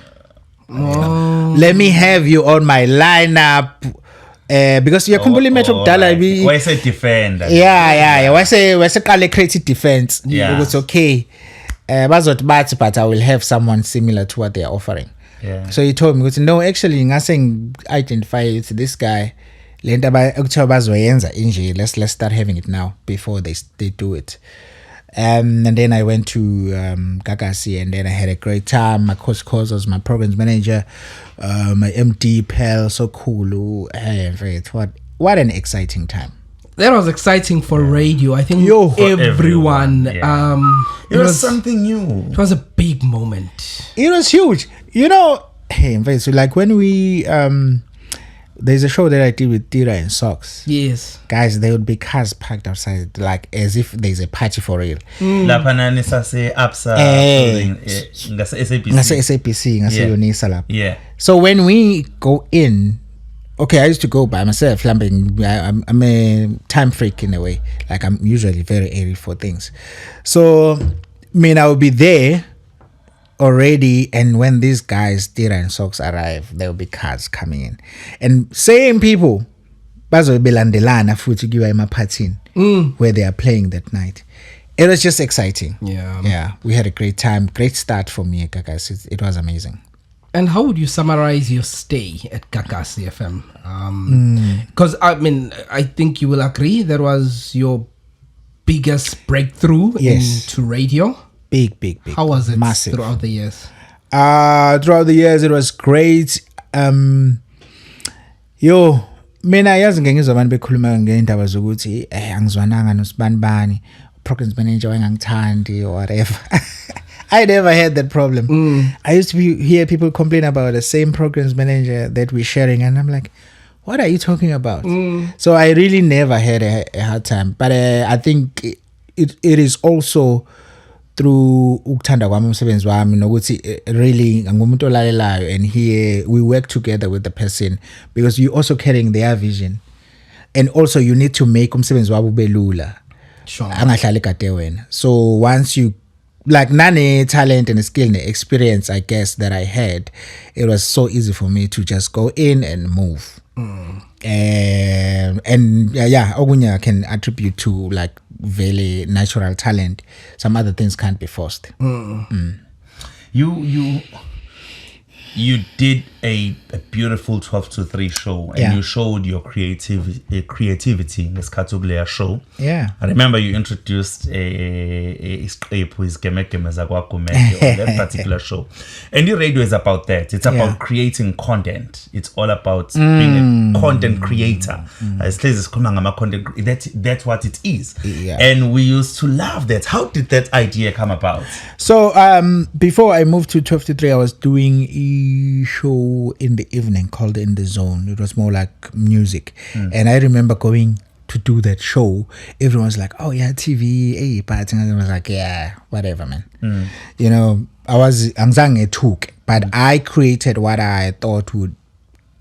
Let me have you on my lineup. Because you're completely Metro Dala. Why say defend? Why say creative defense? Yeah. It's okay. But I will have someone similar to what they are offering. Yeah. So he told me, no, actually, nothing identify it's this guy. Let's start having it now before they do it. And then I went to Gagasi, and then I had a great time. My coach was my programs manager, my MD pal, so cool. What an exciting time. That was exciting for radio. I think everyone. Yeah. It was something new. It was a big moment. It was huge. So like when we there's a show that I did with Tira and Socks. Yes. Guys, there would be cars parked outside like as if there's a party for real. Lapana nisase ABSA ngase SABC ngase Yonisa lapha. Yeah. So when we go in, okay, I used to go by myself. I'm a time freak in a way. Like I'm usually very early for things. So I will be there already, and when these guys Tira and Socks arrive, there will be cars coming in, and same people bazobelandelana futhi kuyiwa emaphathini where they are playing that night. It was just exciting. Yeah, we had a great time. Great start for me at Gagasi. It was amazing. And how would you summarize your stay at Gagasi FM? Because I think you will agree that was your biggest breakthrough into radio. Big. How was it? Massive. Throughout the years? Throughout the years, it was great. Mina yazi ngengizwa abantu bekhuluma ngendaba zokuthi angizwananga noSibanibani, programs manager wangangithandi or whatever. I never had that problem. I used to hear people complain about the same programs manager that we're sharing, and I'm like, what are you talking about? So I really never had a hard time. But I think it is also through ukuthanda kwami umsebenzi wami nokuthi really ngumuntu olalelayo, and here we work together with the person because you also carrying their vision, and also you need to make umsebenzi wabo belula. Sure. Angahlali kade wena. So once you like nane talent and skill and experience I guess that I had, it was so easy for me to just go in and move. And okunye I can attribute to like very natural talent. Some other things can't be forced. You did a beautiful 12 to 3 show, and you showed your creativity in this Katugleya show. Yeah. I remember you introduced a script with Gemekeme Zagwakumeke on that particular show. And your radio is about that. It's about creating content. It's all about being a content creator. That's what it is. Yeah. And we used to love that. How did that idea come about? So before I moved to 12 to 3, I was doing a show in the evening called In the Zone. It was more like music. And I remember going to do that show. Everyone's like, oh yeah, TV, but I was like, yeah, whatever, man. I was angizange took, but I created what I thought would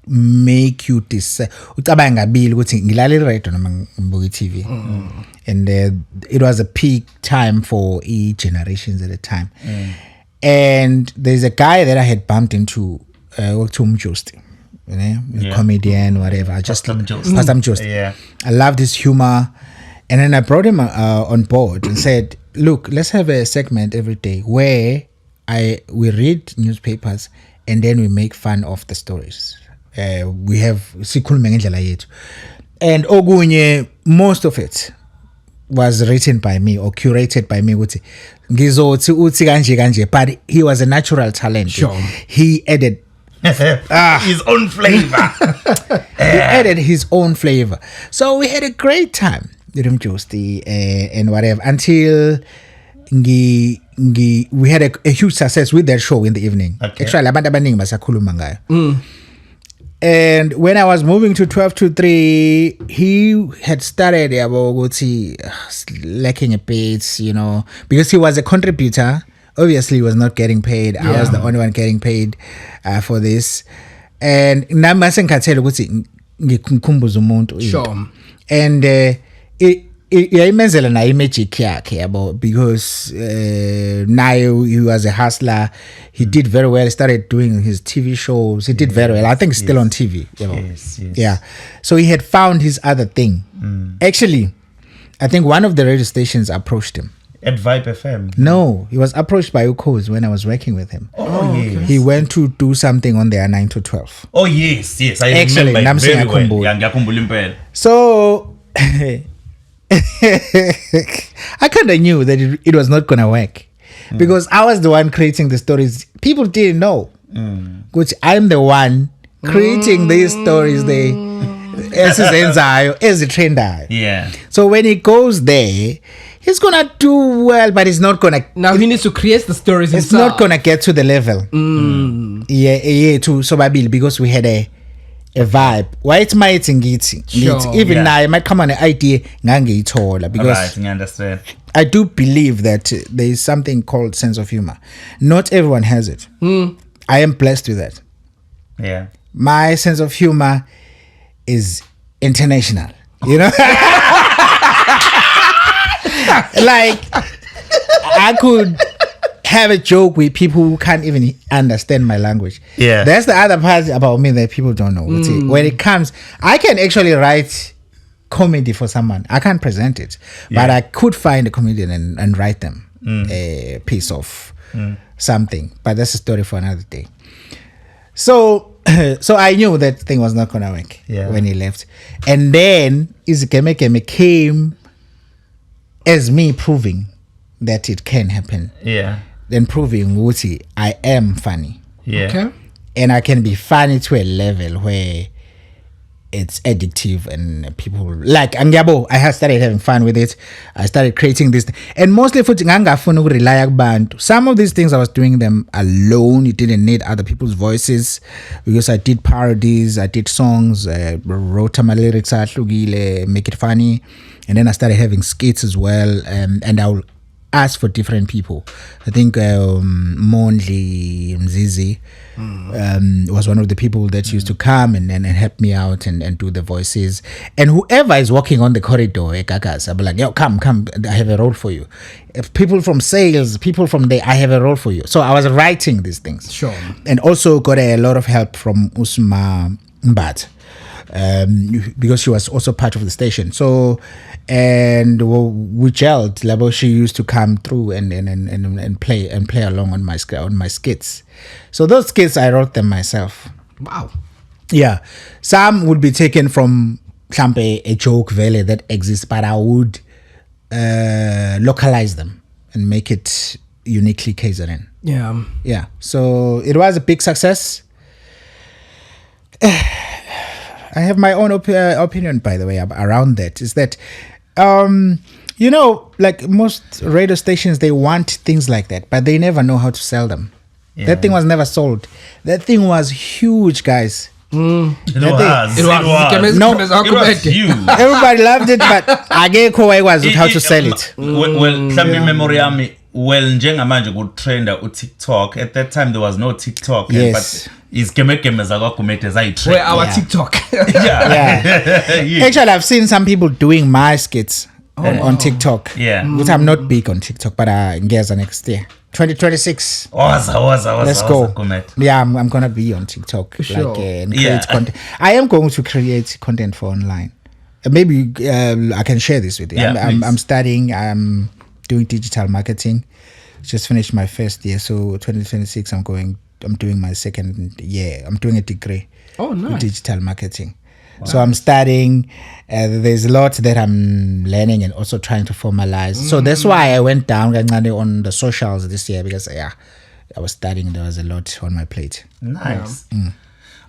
make you decide ucabanga ngabili ukuthi ngilale radio noma ngibuka TV. And it was a peak time for generations at the time. And there's a guy that I had bumped into, Just, comedian, whatever. I just Pastor Just. Yeah. I loved his humor, and then I brought him on board and said, "Look, let's have a segment every day where we read newspapers and then we make fun of the stories. We have sikhulume ngendlela yethu, and okunye most of it was written by me or curated by me. ngizothi uthi kanje, but he was a natural talent. Sure. He added his own flavor. he added his own flavor. So we had a great time with him, Josti, and whatever, until we had a huge success with that show in the evening. Okay. Actually, abantu abaningi basakhuluma ngayo. And when I was moving to 12 to 3, he had started lacking a bit, you know, because he was a contributor. Obviously, he was not getting paid. I was the only one getting paid for this. And Sure. And yayimenzela nayo magic yakhe yabo, because now he was a hustler. He did very well. He started doing his TV shows. He did very well. I think he's still on TV. Yes. Yeah. So he had found his other thing. Actually, I think one of the radio stations approached him. At Vibe FM. No, he was approached by Ukhoz when I was working with him. Oh, yes. He went to do something on their 9 to 12. Oh, yes. I Actually, remember it very well. ngiyakhumbula. Impela. So I kind of knew that it was not going to work, because I was the one creating the stories. People didn't know, which I'm the one creating these stories. As a trender. Yeah. So when he goes there, he's going to do well, but he's not going to. Now he needs to create the stories It's himself. not going to get to the level. To Sobabili, because we had a vibe. Why it's my tingiti? Sure. Even now, I might come on an idea ngangiyithola, because Right, I understand. I do believe that there is something called sense of humor. Not everyone has it. I am blessed with that. Yeah. My sense of humor is international. You know? Like, I could have a joke with people who can't even understand my language. Yeah. That's the other part about me that people don't know. When it comes, I can actually write comedy for someone. I can't present it, but I could find a comedian and write them a piece of something. But that's a story for another day. So I knew that thing was not gonna work when he left. And then Izikeme came as me proving that it can happen. Yeah. Then proving Wuti, I am funny. Yeah. Okay. And I can be funny to a level where it's addictive, and people like Angyabo. I have started having fun with it. I started creating this, and mostly for rely band. Some of these things I was doing them alone. It didn't need other people's voices, because I did parodies, I did songs, wrote my lyrics, make it funny, and then I started having skits as well. And I'll ask for different people. I think Mondli Mzizi was one of the people that used to come and help me out and do the voices. And whoever is walking on the corridor, I'll be like, yo, come, I have a role for you. If people from sales, people from there, I have a role for you. So I was writing these things. Sure. And also got a lot of help from Usma Mbat. Because she was also part of the station. So, and we gelled. Like, she used to come through and play along on my skits. So those skits I wrote them myself. Wow. Yeah, some would be taken from a joke valley that exists, but I would localize them and make it uniquely KZN. Yeah. Yeah. So it was a big success. I have my own opinion, by the way, around that. Is that, like most radio stations, they want things like that, but they never know how to sell them. Yeah. That thing was never sold. That thing was huge, guys. It was. No, it was huge. Everybody loved it, but I gave was how to sell it. Well, some memory army. Well, njengamanje kutrenda uTikTok. At that time there was no TikTok. Yes. But is kemekeme zakumete zai Where our TikTok. Yeah. Actually, I've seen some people doing my skits on TikTok. Yeah. Which I'm not big on TikTok, but guess next year. 2026. Let's go. Yeah, I'm gonna be on TikTok. Sure. And create content. I am going to create content for online. Maybe I can share this with you. Yeah, I'm studying. I'm doing digital marketing. Just finished my first year, so 2026 I'm doing my second year. I'm doing a degree. Oh, nice. in digital marketing. So I'm studying. There's a lot that I'm learning and also trying to formalize. So that's why I went down on the socials this year because I was studying. There was a lot on my plate. Nice.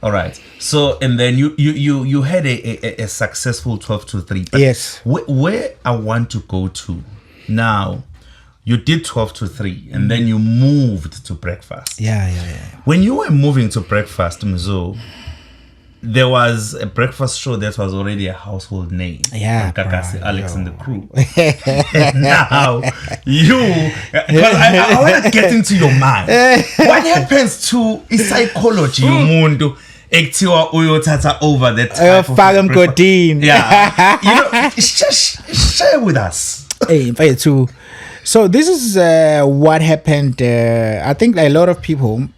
All right. So and then you had a successful 12 to 3. But Yes. Where I want to go to now, you did 12 to 3 and then you moved to breakfast. Yeah. When you were moving to breakfast, Mzo, there was a breakfast show that was already a household name. Yeah, Kakasi, bro, Alex and the crew. Now, because I want to get into your mind. What happens to psychology yomuntu ekuthiwa uyothatha over that type of breakfast? Yeah. Just share with us. Hey, too. So this is what happened. I think a lot of people,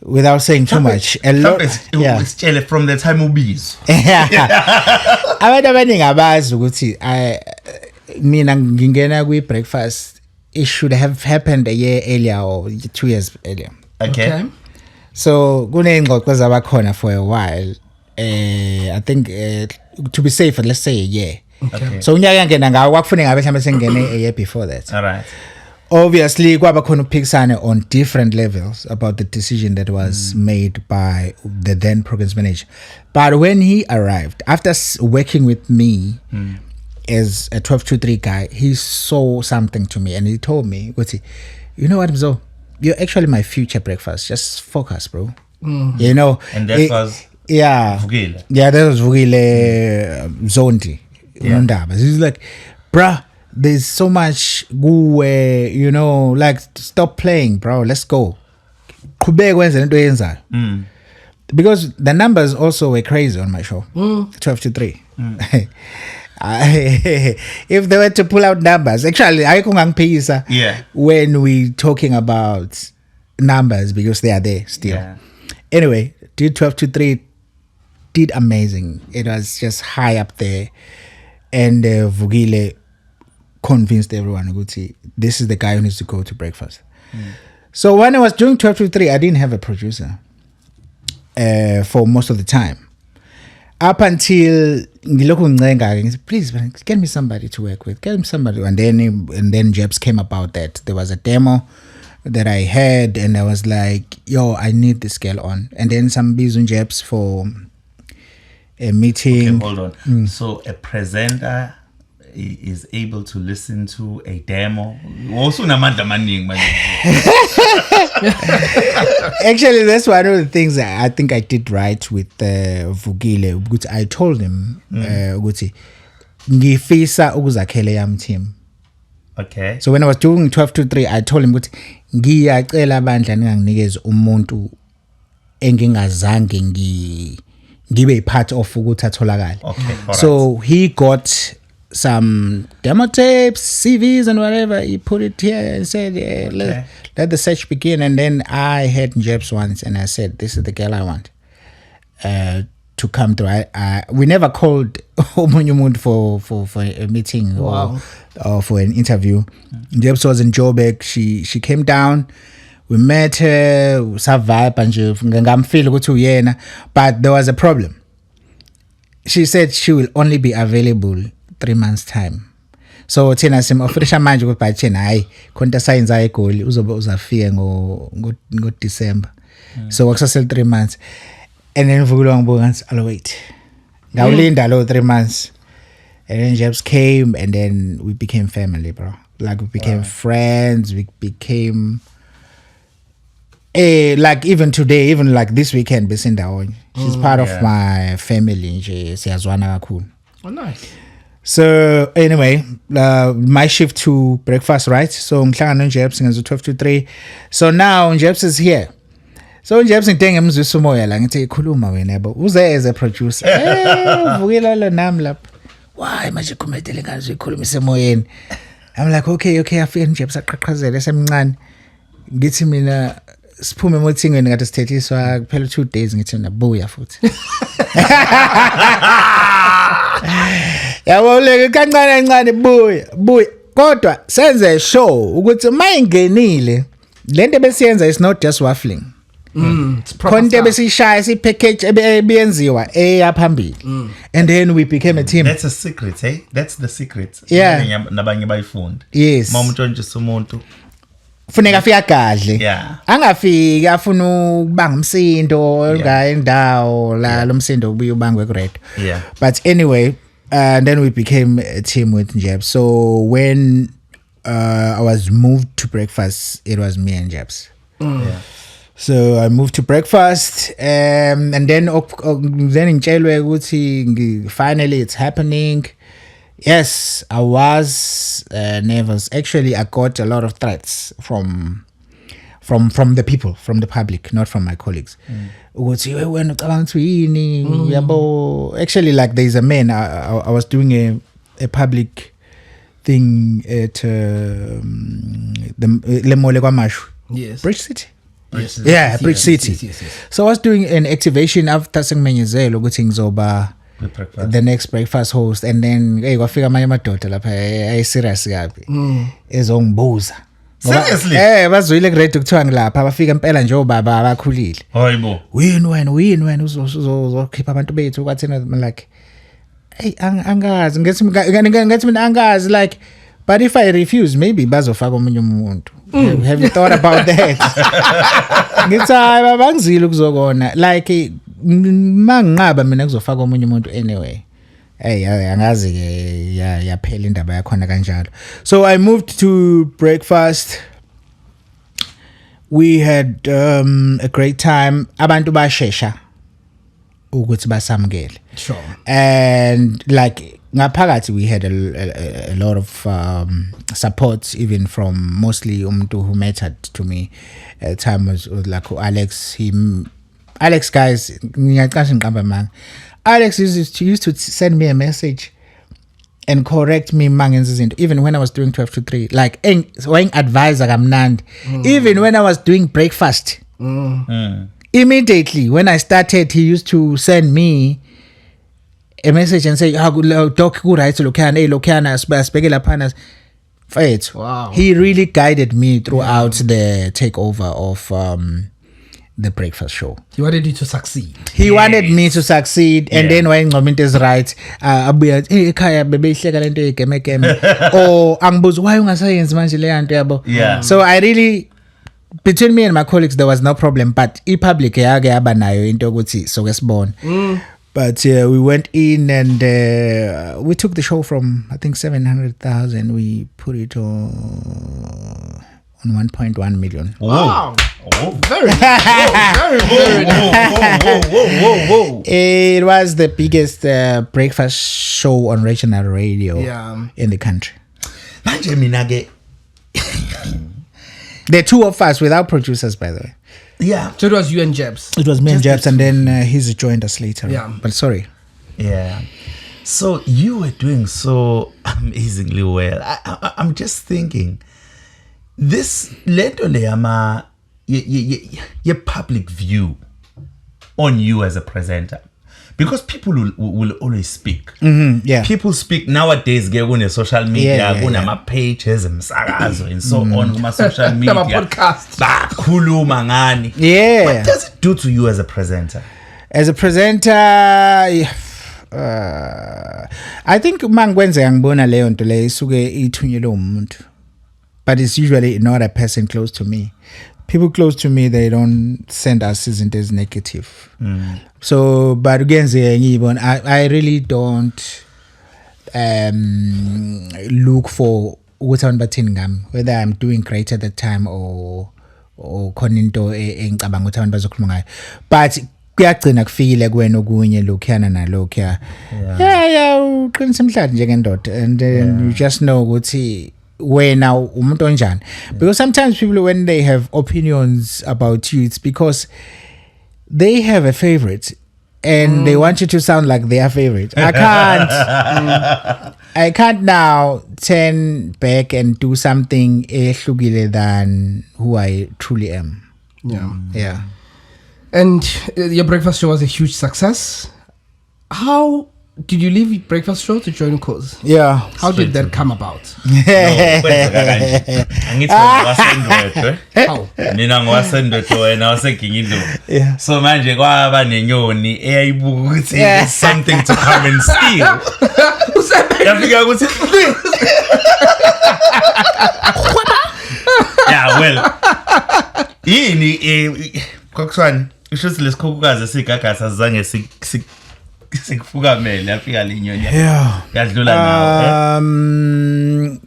without saying too much, a lot. It's from the time ubizwa. Abantu abaningi abazi ukuthi mina ngingena kwi breakfast. It should have happened a year earlier or 2 years earlier. Okay. So kuneyingxoxo zabakhona for a while. I think to be safe, let's say a year. Okay. So unyaka ngena ngawo kwakufuneka ngabe mhlawumbe sengene a year before that. All right. Obviously kwaba khona ukuphikisana on different levels about the decision that was made by the then programs manager. But when he arrived, after working with me as a 12-3 guy, he saw something to me and he told me, you know what, Mzo? You're actually my future breakfast. Just focus, bro. You know. And that was Vukile. Yeah, that was Vukile Zondi. Yeah. He's like, bruh, there's so much you know, like stop playing, bro. Let's go. Because the numbers also were crazy on my show. 12-3. If they were to pull out numbers, actually, when we talking about numbers because they are there still. Yeah. Anyway, did 12-3, did amazing. It was just high up there, and Vukile convinced everyone, this is the guy who needs to go to breakfast. So when I was doing 12-3, I didn't have a producer for most of the time. Up until please get me somebody to work with, get me somebody, and then Jebs came about that. There was a demo that I had, and I was like, yo, I need this girl on. And then some Bizun Jebs for a meeting. Okay, hold on. So a presenter is able to listen to a demo. Actually, that's one of the things that I think I did right with Vukile. Because I told him, ngifisa ukuzakhela yam team. Okay. So when I was doing 12-3, I told him, ngiyacela bandla ninganginikeza umuntu engingazange ngibe part of ukuthi atholakale. Okay. So he got some demo tapes, CVs and whatever. He put it here and said, let the search begin. And then I had Jebs once and I said, this is the girl I want to come through. We never called Omunyumund for a meeting or for an interview. Jebs was in Joburg. She came down. We met her, but there was a problem. She said she will only be available 3 months time. So thina simofisha manje ukuthi bathina hayi konta signs ayigoli uzobe uzafika ngo December. So wakusasel 3 months. And then Vukile wangibuka I'll wait. Ngawulinda lo 3 months. And then Jebs came and then we became family, bro. Like we became friends, we became like even today, even like this weekend Besinda, she's part of my family nje siyazwana kakhulu. Oh nice. So anyway, my shift to breakfast, right? So ngihlangana noJebs ngenza 12-3. So now Jebs is here. So Jebs ngidenge emzwisa umoya la ngithi ikhuluma wena yabo. Uze as a producer. Vukile lo nami lapha. Why manje kumedele kanjalo ikhulumise emoyeni. I'm like okay, afike Jebs aqhaqhazela esemncane. Ngithi mina siphume emothingweni ngathi sithethiswa kuphela 2 days ngithi nabuya futhi. Yabo leke kancane buya kodwa senze show ukuthi mayingenile lento besiyenza is not just waffling. It's proper konke stuff. besishaya si package ebenziwa eyaphambili and then we became a team. That's a secret, eh? That's the secret. Yeah. Nabanye bayifunda. Yes. Mawumtshontsha umuntu. Funeka afika gadle. Yeah. Angafiki afuna ukubanga umsindo endawo la lo msindo ubuye ubangwe ku radio. Yeah. But anyway, and then we became a team with Jebs. So when I was moved to Breakfast, it was me and Jebs. Yeah. So I moved to Breakfast, and then ngitshelwe ukuthi finally it's happening. Yes, I was nervous. Actually, I got a lot of threats from the people, from the public, not from my colleagues. Ukuthi wena ucabanga ukuthi yini yabo. Actually, like there's a man. I was doing a public thing at the Lemole Kwamashu. Yes. Bridge City. Yes. Yeah, Bridge City. Yes. So I was doing an activation after sengimenyezelo ukuthi ngizoba the next breakfast host, and then kwafika amanye amadoda lapha ay serious kabi ezongibuza. Seriously? Bazwile ku-radio kuthiwa ngilapha bafika impela nje obaba abakhulile. Hayibo. Wini wena uzokhipha abantu bethu kwathina. I'm like, hey, angazi ngathi mina angazi, like, but if I refuse maybe bazofaka omunye umuntu. Have you thought about that? Ngithi hayi babangizile ukuzokona, like manginqaba mina kuzofaka omunye umuntu anyway. Hey, angazi ke yaphela indaba yakhona kanjalo. So I moved to Breakfast. We had a great time. Abantu bashesha ukuthi basamukele. Sure. And like ngaphakathi we had a lot of support, even from mostly umuntu who mattered to me at the time was like Alex, guys, ngiyaqasha ngiqamba manga. Alex used to send me a message and correct me mangenza izinto, even when I was doing 12 to 3, like when advisor kamnandi, even when I was doing Breakfast. Immediately when I started, he used to send me a message and say, doc ku right lokhana sibeke laphana. Wow. He really guided me throughout the takeover of the Breakfast show. He wanted you to succeed. He wanted me to succeed, and then when Ngomint is right, abuya ekhaya bebeyihleka lento yegeme or angibuza why ungasayenzi manje le nto yabo. Yeah. So I really, between me and my colleagues there was no problem, but public yake yaba nayo into ukuthi soke sibone. But we went in and we took the show from I think 700,000, we put it on 1.1 million. Wow. Oh. Very Whoa. It was the biggest breakfast show on regional radio in the country. Manje mina ke. There are two of us without producers, by the way. Yeah. So it was you and Jebs. It was me and Jebs, and then he's joined us later. Yeah. But sorry. Yeah. So you were doing so amazingly well. I'm just thinking, this lento leyama your public view on you as a presenter, because people will always speak. Yeah. People speak nowadays. Get on social media, my pages, emsakazo, and so on. My social media, podcast. Bakhuluma ngani. Yeah. What does it do to you as a presenter? As a presenter, I think mangwenze ngibona leyo nto le isuke ithunyelwe umuntu, but it's usually not a person close to me. People close to me, they don't send us izinto as negative. So but again I really don't look for ukuthi abantu bathini ngami, whether I'm doing great at the time or khona into engicabanga ukuthi abantu bazokhuluma ngayo, but kuyagcina kufikile kuwena okunye lokhuyana nalokhuya uqinisa emhlanje njengendoda, and then you just know ukuthi wena umuntu onjani, because sometimes people, when they have opinions about you, it's because they have a favorite and they want you to sound like their favorite. I can't now turn back and do something ehlukile than who I truly am. And your breakfast show was a huge success. How did you leave breakfast show to join Ukhozi? Yeah. How did that come about? Angithi wasendwetwe. How? Mina ngwasendwetwe wena waseginyindlo. Yeah. So manje kwaba nenyoni eyayibuka ukuthi there's something to come and steal. Yafika ukuthi yeah, well. Yini kokuswani isho lesikhukukazi esigagasa azange sikufukamele yafika lenyoni yadlula nawo.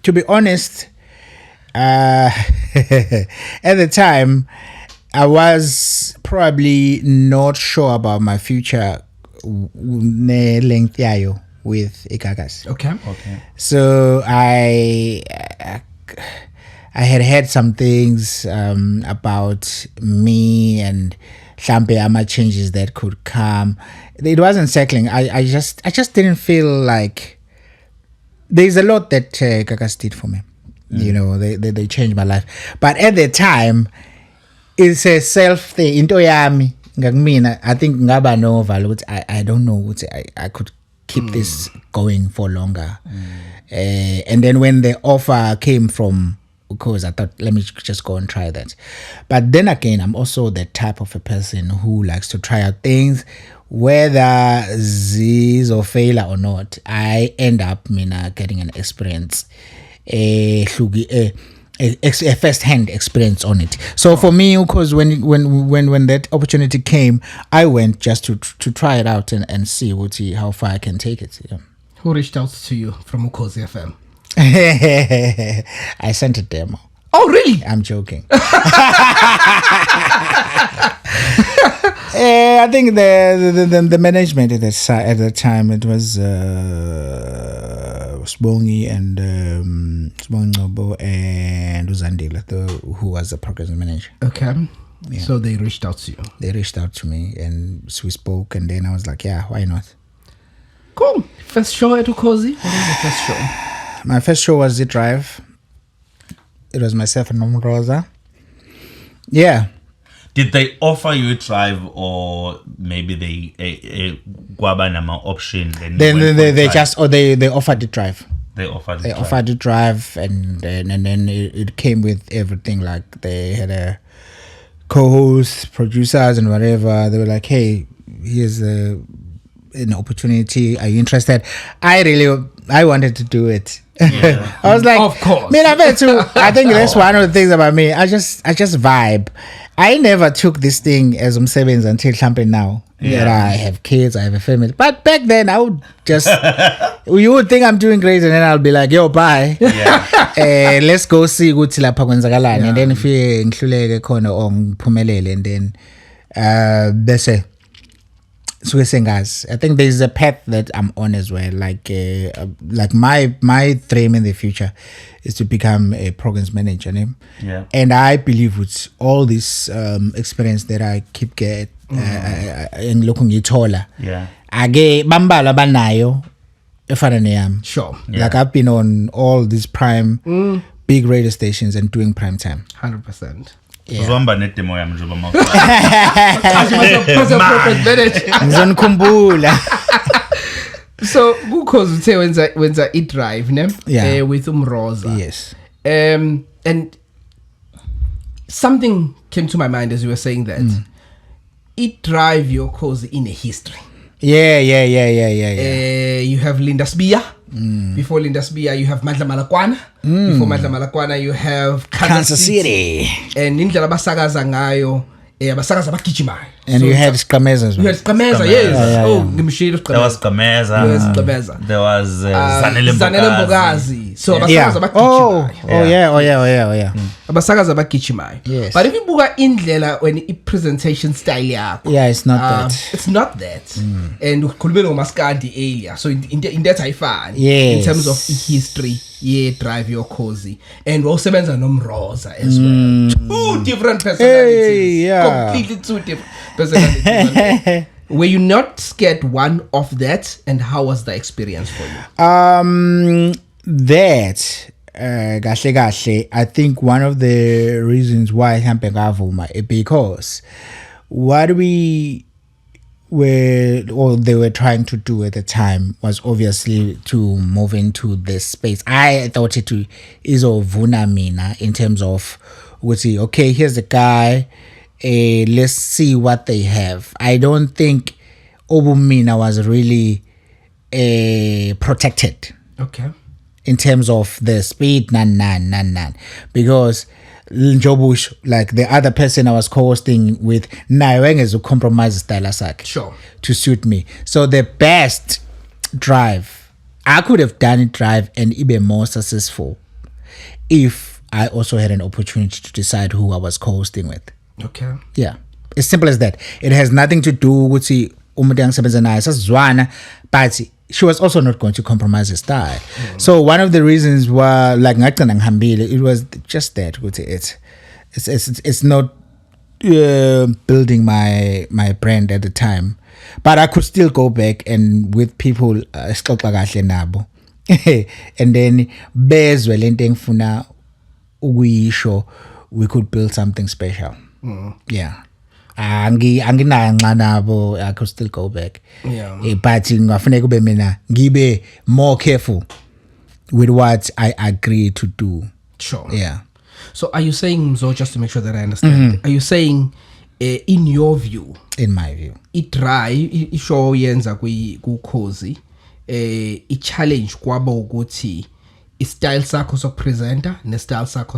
To be honest, at the time I was probably not sure about my future ne length yayo with Igagas. Okay. So I had heard some things about me and Hlampe ama changes that could come. It wasn't settling. I just didn't feel like there's a lot that Gagas did for me. You know, they changed my life. But at the time, it's a self thing. Into yami ngakmina, I think ngaba no value. I don't know what I could keep this going for longer. And then when the offer came from Ukhozi, I thought, let me just go and try that. But then again, I'm also the type of a person who likes to try out things, whether zis or failure or not. I end up getting an experience, a first-hand experience on it. So for me, because when that opportunity came, I went just to try it out and see how far I can take it. Yeah. Who reached out to you from Ukhozi FM? I sent a demo. Oh, really? I'm joking. I think the management at the time, it was Sbongi and Sbongi Ngobo and Uzandile, who was the program manager. Okay. Yeah. So they reached out to you. They reached out to me and we spoke, and then I was like, yeah, why not? Cool. First show at Ukhozi? What was the first show? My first show was The Drive. It was myself and Nomroza. Yeah. Did they offer you a drive, or maybe they gwaba nama option? Then they just they offered the drive. They offered the drive, and then it came with everything. Like they had a co-host, producers, and whatever. They were like, "Hey, here's an opportunity. Are you interested?" I wanted to do it. Yeah. I was like, of course. I think that's one of the things about me. I just vibe. I never took this thing as umsebenzi until Hlampe now. Yeah. That I have kids, I have a family. But back then, I would just, you would think I'm doing great, and then I'll be like, yo, bye. Yeah. Let's go see ukuthi lapha kwenzakalani. And then if you ngihluleke khona or ngiphumelele, and then bese suke sengazi. I think there's a path that I'm on as well. Like my dream in the future is to become a programs manager. Yeah. And I believe with all this experience that I keep get in looking itola. Yeah. Age bambala banayo efana neyami. Sure. Yeah. Like I've been on all these prime big radio stations and doing prime time. 100%. Uzomba nedemo yami njengoba mawuqala. Ngizonikumbula. So Ukhozi uthe wenza i-drive ne? Yeah. With Umroza. Yes. And something came to my mind as you were saying that. I-drive your cause in a history. Yeah. You have Linda Spia. Before Linda Spia, you have Madla Malakwana. Before Madla Malakwana, you have Kansas City. And indlela basakaza ngayo basakaza bagijimayo. And you had Skameza as well. You had Skameza, yes. Oh, ngimshilo Skameza. There was Skameza. Yes, Skameza. There was Zanele Mbogazi. So yeah. abasakaza bagijimayo. Oh yeah. Abasakaza bagijimayo. Yes. But if you buka indlela when i-presentation style yakho. Yeah, it's not that. It's not that. And ukhulume noMaskandi earlier. So in that ayifani. Yes. In terms of history, drive your Ukhozi. And usebenza noMroza as well. Two different personalities. Hey, yeah. Completely two different personalities. Were you not scared one of that? And how was the experience for you? That kahle I think one of the reasons why Hlampe ngavuma because what we they were trying to do at the time was obviously to move into this space. I thought it is ovuna mina in terms of would say, okay, here's the guy, let's see what they have. I don't think Obumina was really protected. Okay. In terms of the speed, none. Because Njobush, like the other person I was co-hosting with, nayo is to compromise style asakhe. Sure. To suit me. So the best drive, I could have done it drive and be more successful if I also had an opportunity to decide who I was co-hosting with. Okay. Yeah. As simple as that. It has nothing to do with but she was also not going to compromise her style. So one of the reasons why, like, it was just that. It's not building my brand at the time, but I could still go back and with people nabo, and then bezwe lento engifuna ukuyisho, we could build something special. Yeah. Anginayo nxanabo, I could still go back. Yeah. But ngafuneka ube mina ngibe more careful with what I agree to do. Sure. Yeah. So are you saying, Mzo, just to make sure that I understand, are you saying in your view, In my view. ishow yenza kuKhozi i-challenge kwaba ukuthi i-style sakho sokupresenta ne-style sakho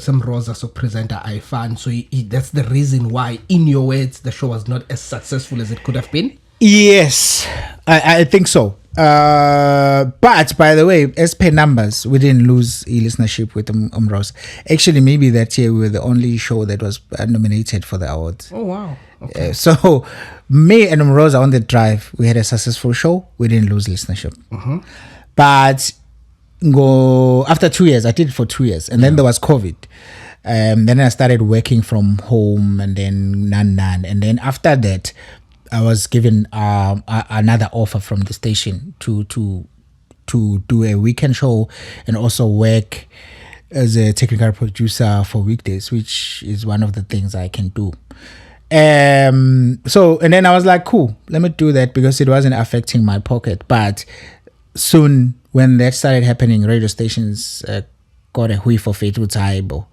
semroza sokupresenta ayifani, so that's the reason why, in your words, the show was not as successful as it could have been? Yes, I think so. But by the way, as per numbers, we didn't lose listenership with Umros. Actually, maybe that year we were the only show that was nominated for the awards. Oh, wow. Okay. So me and Umrosa on the drive, we had a successful show. We didn't lose listenership. But after 2 years, I did it for 2 years, and then there was COVID. Then I started working from home, and then none. And then after that, I was given another offer from the station to do a weekend show and also work as a technical producer for weekdays, which is one of the things I can do. So, and then I was like, cool, let me do that because it wasn't affecting my pocket. But soon, when that started happening, radio stations got a whiff of it with Aibo.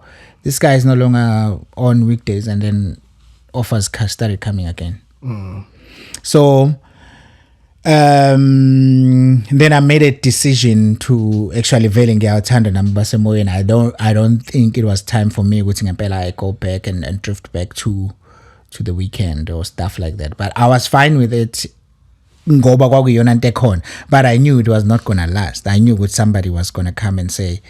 This guy is no longer on weekdays, and then offers started coming again. So then I made a decision to actually and I don't think it was time for me I go back and drift back to the weekend or stuff like that. But I was fine with it. But I knew it was not gonna last. I knew somebody was gonna come and say,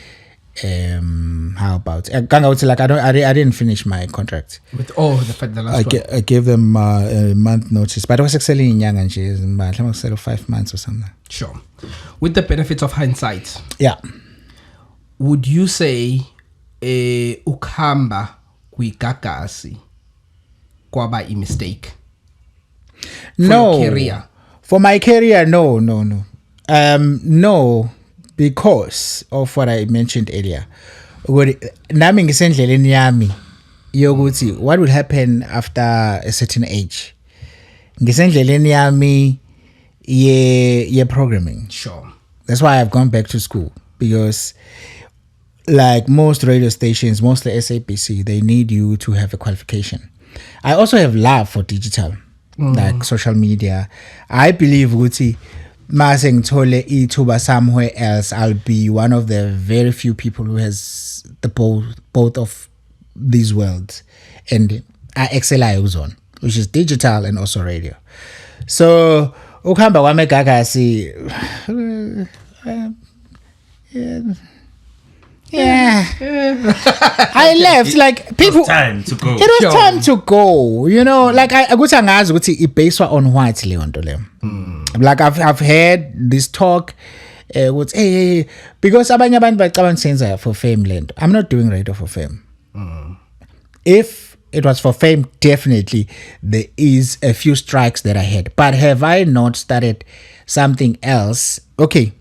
how about I didn't finish my contract With the last one. I gave them a month notice, but I was actually in young and she's 5 months or something. Sure. With the benefits of hindsight, Yeah. would you say ukuhamba kwigagasi kwaba a mistake for No. your career? For my career, no. No, because of what I mentioned earlier. Nami ngisendleleni yami yokuthi what will happen after a certain age. Ngisendleleni yami ye programming. Sure. That's why I've gone back to school, because like most radio stations, mostly SABC, they need you to have a qualification. I also have love for digital, like social media. I believe Guti Maseng Tole Ituba somewhere else, I'll be one of the very few people who has the both of these worlds, and I excel on, which is digital and also radio. So ukuhamba kwami egagasi I left, like people. Time to go. It was time to go, you know. Like I ukuthi angazi ukuthi ibased on what leyo nto leyo. Like I've heard this talk with hey, because abanye abantu bacabanga senza for fame lento. I'm not doing radio for fame. If it was for fame, definitely there is a few strikes that I had. But have I not started something else? Okay.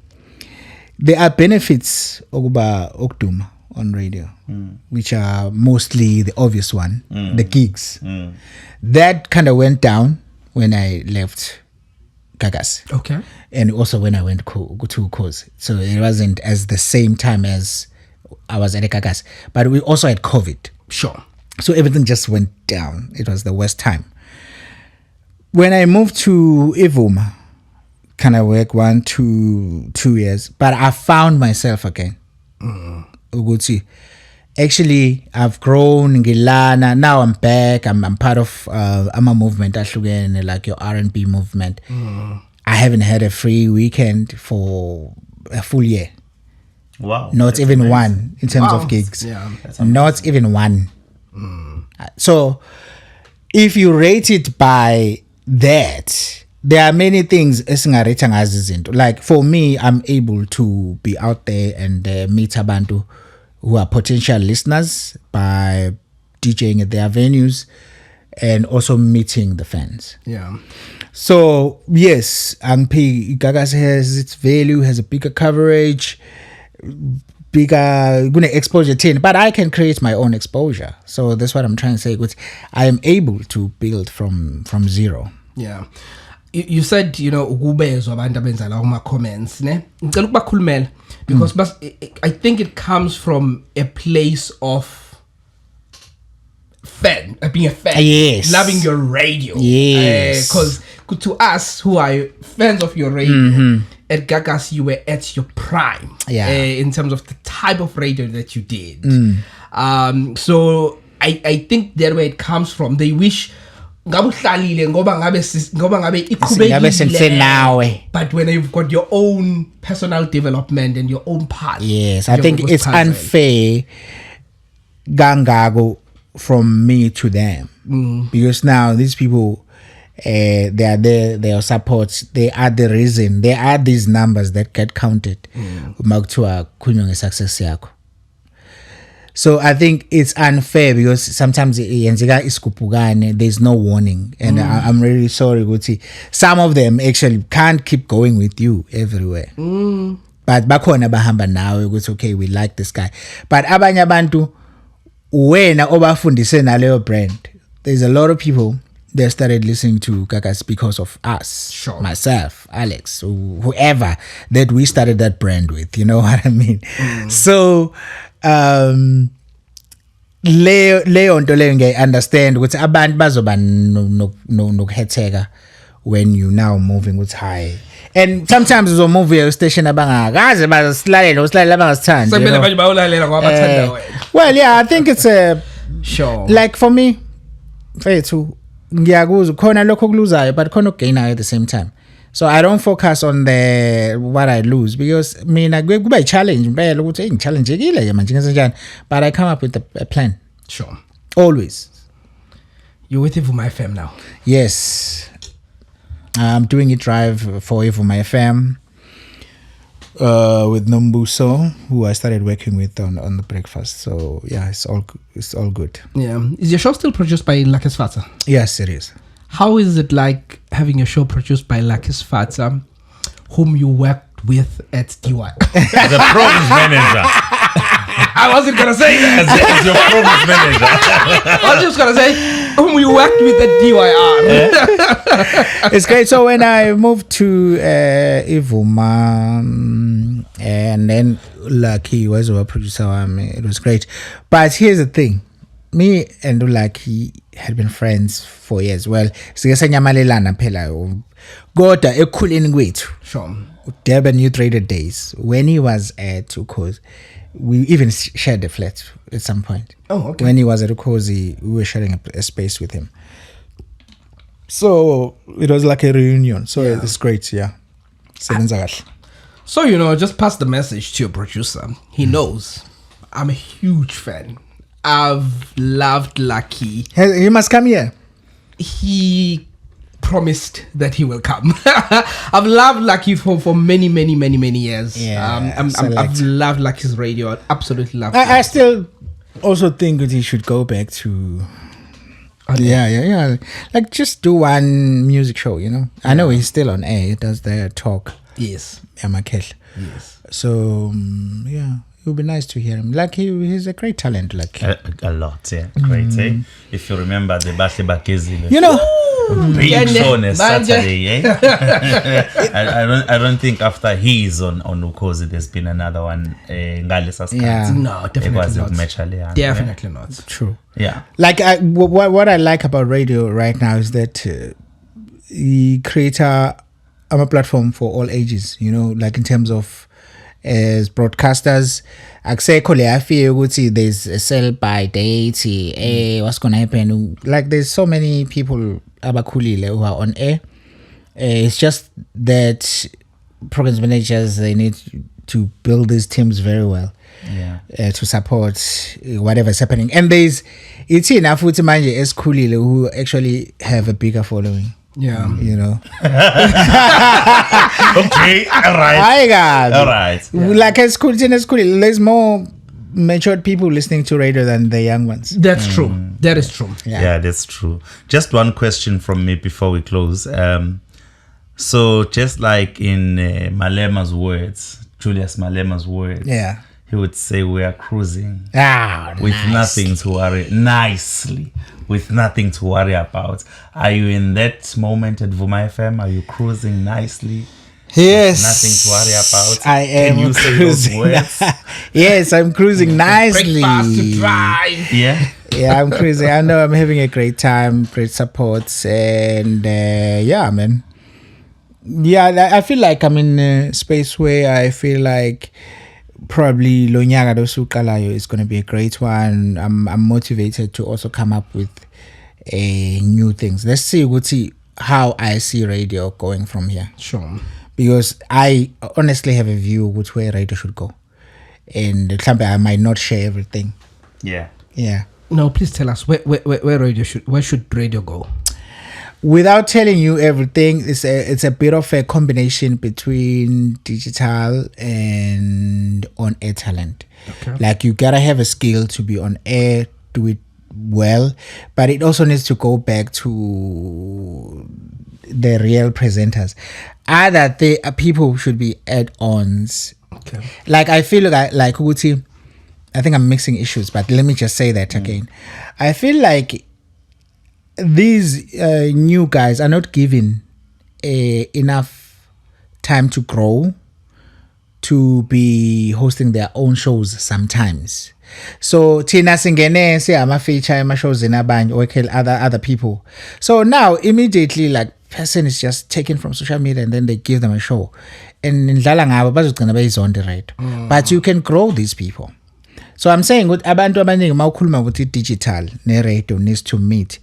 There are benefits okuduma on radio, which are mostly the obvious one, the gigs. That kind of went down when I left Gagas. Okay. And also when I went to Khosi. So it wasn't as the same time as I was at Gagas. But we also had COVID. Sure. So everything just went down. It was the worst time. When I moved to Ivuma, can I work 1 to 2 years? But I found myself again. Uguti. Actually, I've grown in Gilana. Now I'm back. I'm part of a movement, like your R&B movement. I haven't had a free weekend for a full year. Wow. Not even one in terms of gigs. Yeah. Not even one. So if you rate it by that, there are many things like for me, I'm able to be out there and meet abantu who are potential listeners by DJing at their venues and also meeting the fans. Yeah. So yes, Gagas has its value, has a bigger coverage, bigger exposure chain, but I can create my own exposure. So that's what I'm trying to say. I am able to build from zero. Yeah. You said, ukubezwa abantu abenza lawo ma comments, ne? Ngicela ukubakhulumela because I think it comes from a place of being a fan, yes, loving your radio. Yes. Because to us who are fans of your radio, at Gagas you were at your prime. Yeah. In terms of the type of radio that you did. So I think that where it comes from. They wish ngoba ngabe iqhubekile, but when you've got your own personal development and your own path. Yes, I think it's unfair gangago from me to them, because now these people they are there, their supports, they are the reason, they are these numbers that get counted makuthiwa kunywa ngesuccess yakho. So I think it's unfair because sometimes there's no warning, and I'm really sorry, Guti. Some of them actually can't keep going with you everywhere. But bakhona bahamba nawe ukuthi okay, we like this guy. But abanye abantu wena obafundise naleyo brand, there's a lot of people that started listening to Gagas because of us. Sure. Myself, Alex, whoever that we started that brand with, you know what I mean? So leyo nto leyo ngiya understand ukuthi abantu bazoba nokuhetheka when you now moving with high, and sometimes uzo move your station abangakaze basilalela usilalela abangasithandi. Sekumele manje bayolalela ngoba bathanda wena. Well, yeah, I think it's a sure. Like for me, mfethu ngiyakuzwa khona lokho kuluzayo but khona ukugainayo at the same time. So I don't focus on what I lose, because mina kuba challenge impela ukuthi ngichallengekile manje ngenzenjani, but I come up with a plan. Sure. Always. You're with Ivuma FM now. Yes. I'm doing a drive for Ivuma FM with Nombuso, who I started working with on the breakfast. So yeah, it's all good. Yeah. Is your show still produced by Lucky Sfatha? Yes, it is. How is it like having your show produced by Lucky Sfatha, whom you worked with at DY? As a province manager. I wasn't going to say that. As your province manager. I was just going to say, whom you worked with at DYR. It's great. So when I moved to Ivuma, and then Lucky was our producer, it was great. But here's the thing. Me and Lucky had been friends for years. Well, siyasanyamalelana phela kodwa ekukhuleni kwethu. Sure. Durban Youth Radio days, when he was at Ukhozi, we even shared a flat at some point. Oh, okay. When he was at Ukhozi, we were sharing a space with him. So it was like a reunion. So it's great, yeah. So, just pass the message to your producer. He knows I'm a huge fan. I've loved Lucky. He must come here. He promised that he will come. I've loved Lucky for many, many, many, many years. Yeah, I've loved Lucky's radio. I absolutely love it. I still also think that he should go back to... Okay. Yeah. Like just do one music show, I know he's still on air. He does the talk. Yes. Yes. So, it would be nice to hear him. Like he's a great talent. Like a lot, yeah. Great, eh? If you remember the Bahle Bakezile. Big show on a Manje. Saturday, eh? I don't think after he's on Ukhozi there's been another one. Ngalesa Skhathi. Yeah. No, definitely not. Definitely not. True. Yeah. Like what I like about radio right now is that you create a platform for all ages, you know, like in terms of as broadcasters akusekho le afike ukuthi there's a sell by date, what's going to happen, like there's so many people abakhulile who are on air. It's just that programs managers, they need to build these teams very well. Yeah. To support whatever's happening, and it's enough with manje esikhulile who actually have a bigger following. Yeah. You know. Okay. All right. I got. All right. Like esikhulile, there's more matured people listening to radio than the young ones. That's true. That is true. Yeah, that's true. Just one question from me before we close. So just like in Malema's words, Julius Malema's words, Yeah. he would say we are cruising with Nice. nothing to worry with nothing to worry about. Are you in that moment at Vuma FM? Are you cruising nicely? Yes. Nothing to worry about. I am Can you say cruising. those words? Yes, I'm cruising nicely. Breakfast to drive. Yeah. Yeah, I'm cruising. I know I'm having a great time, great support, and yeah, man. Yeah, I feel like I'm in a space where I feel like probably Lonyaga Dosukalayo is going to be a great one. I'm motivated to also come up with new things. Let's see how I see radio going from here. Sure. Because I honestly have a view which way radio should go, and I might not share everything. Yeah. Yeah. No, please tell us where should radio go? Without telling you everything, it's a bit of a combination between digital and on-air talent. Okay. Like you gotta have a skill to be on air, do it well, but it also needs to go back to the real presenters. Either people should be add-ons. Okay. Like I feel like Uti, I think I'm mixing issues, but let me just say that again. I feel like these new guys are not given enough time to grow, to be hosting their own shows sometimes. So Tina Singene say I'm a feature my shows in a band or other people. So now immediately like person is just taken from social media and then they give them a show. And in Lalanga on the right. But you can grow these people. So I'm saying what abantu abaningi mawukhuluma ukuthi digital ne radio needs to meet.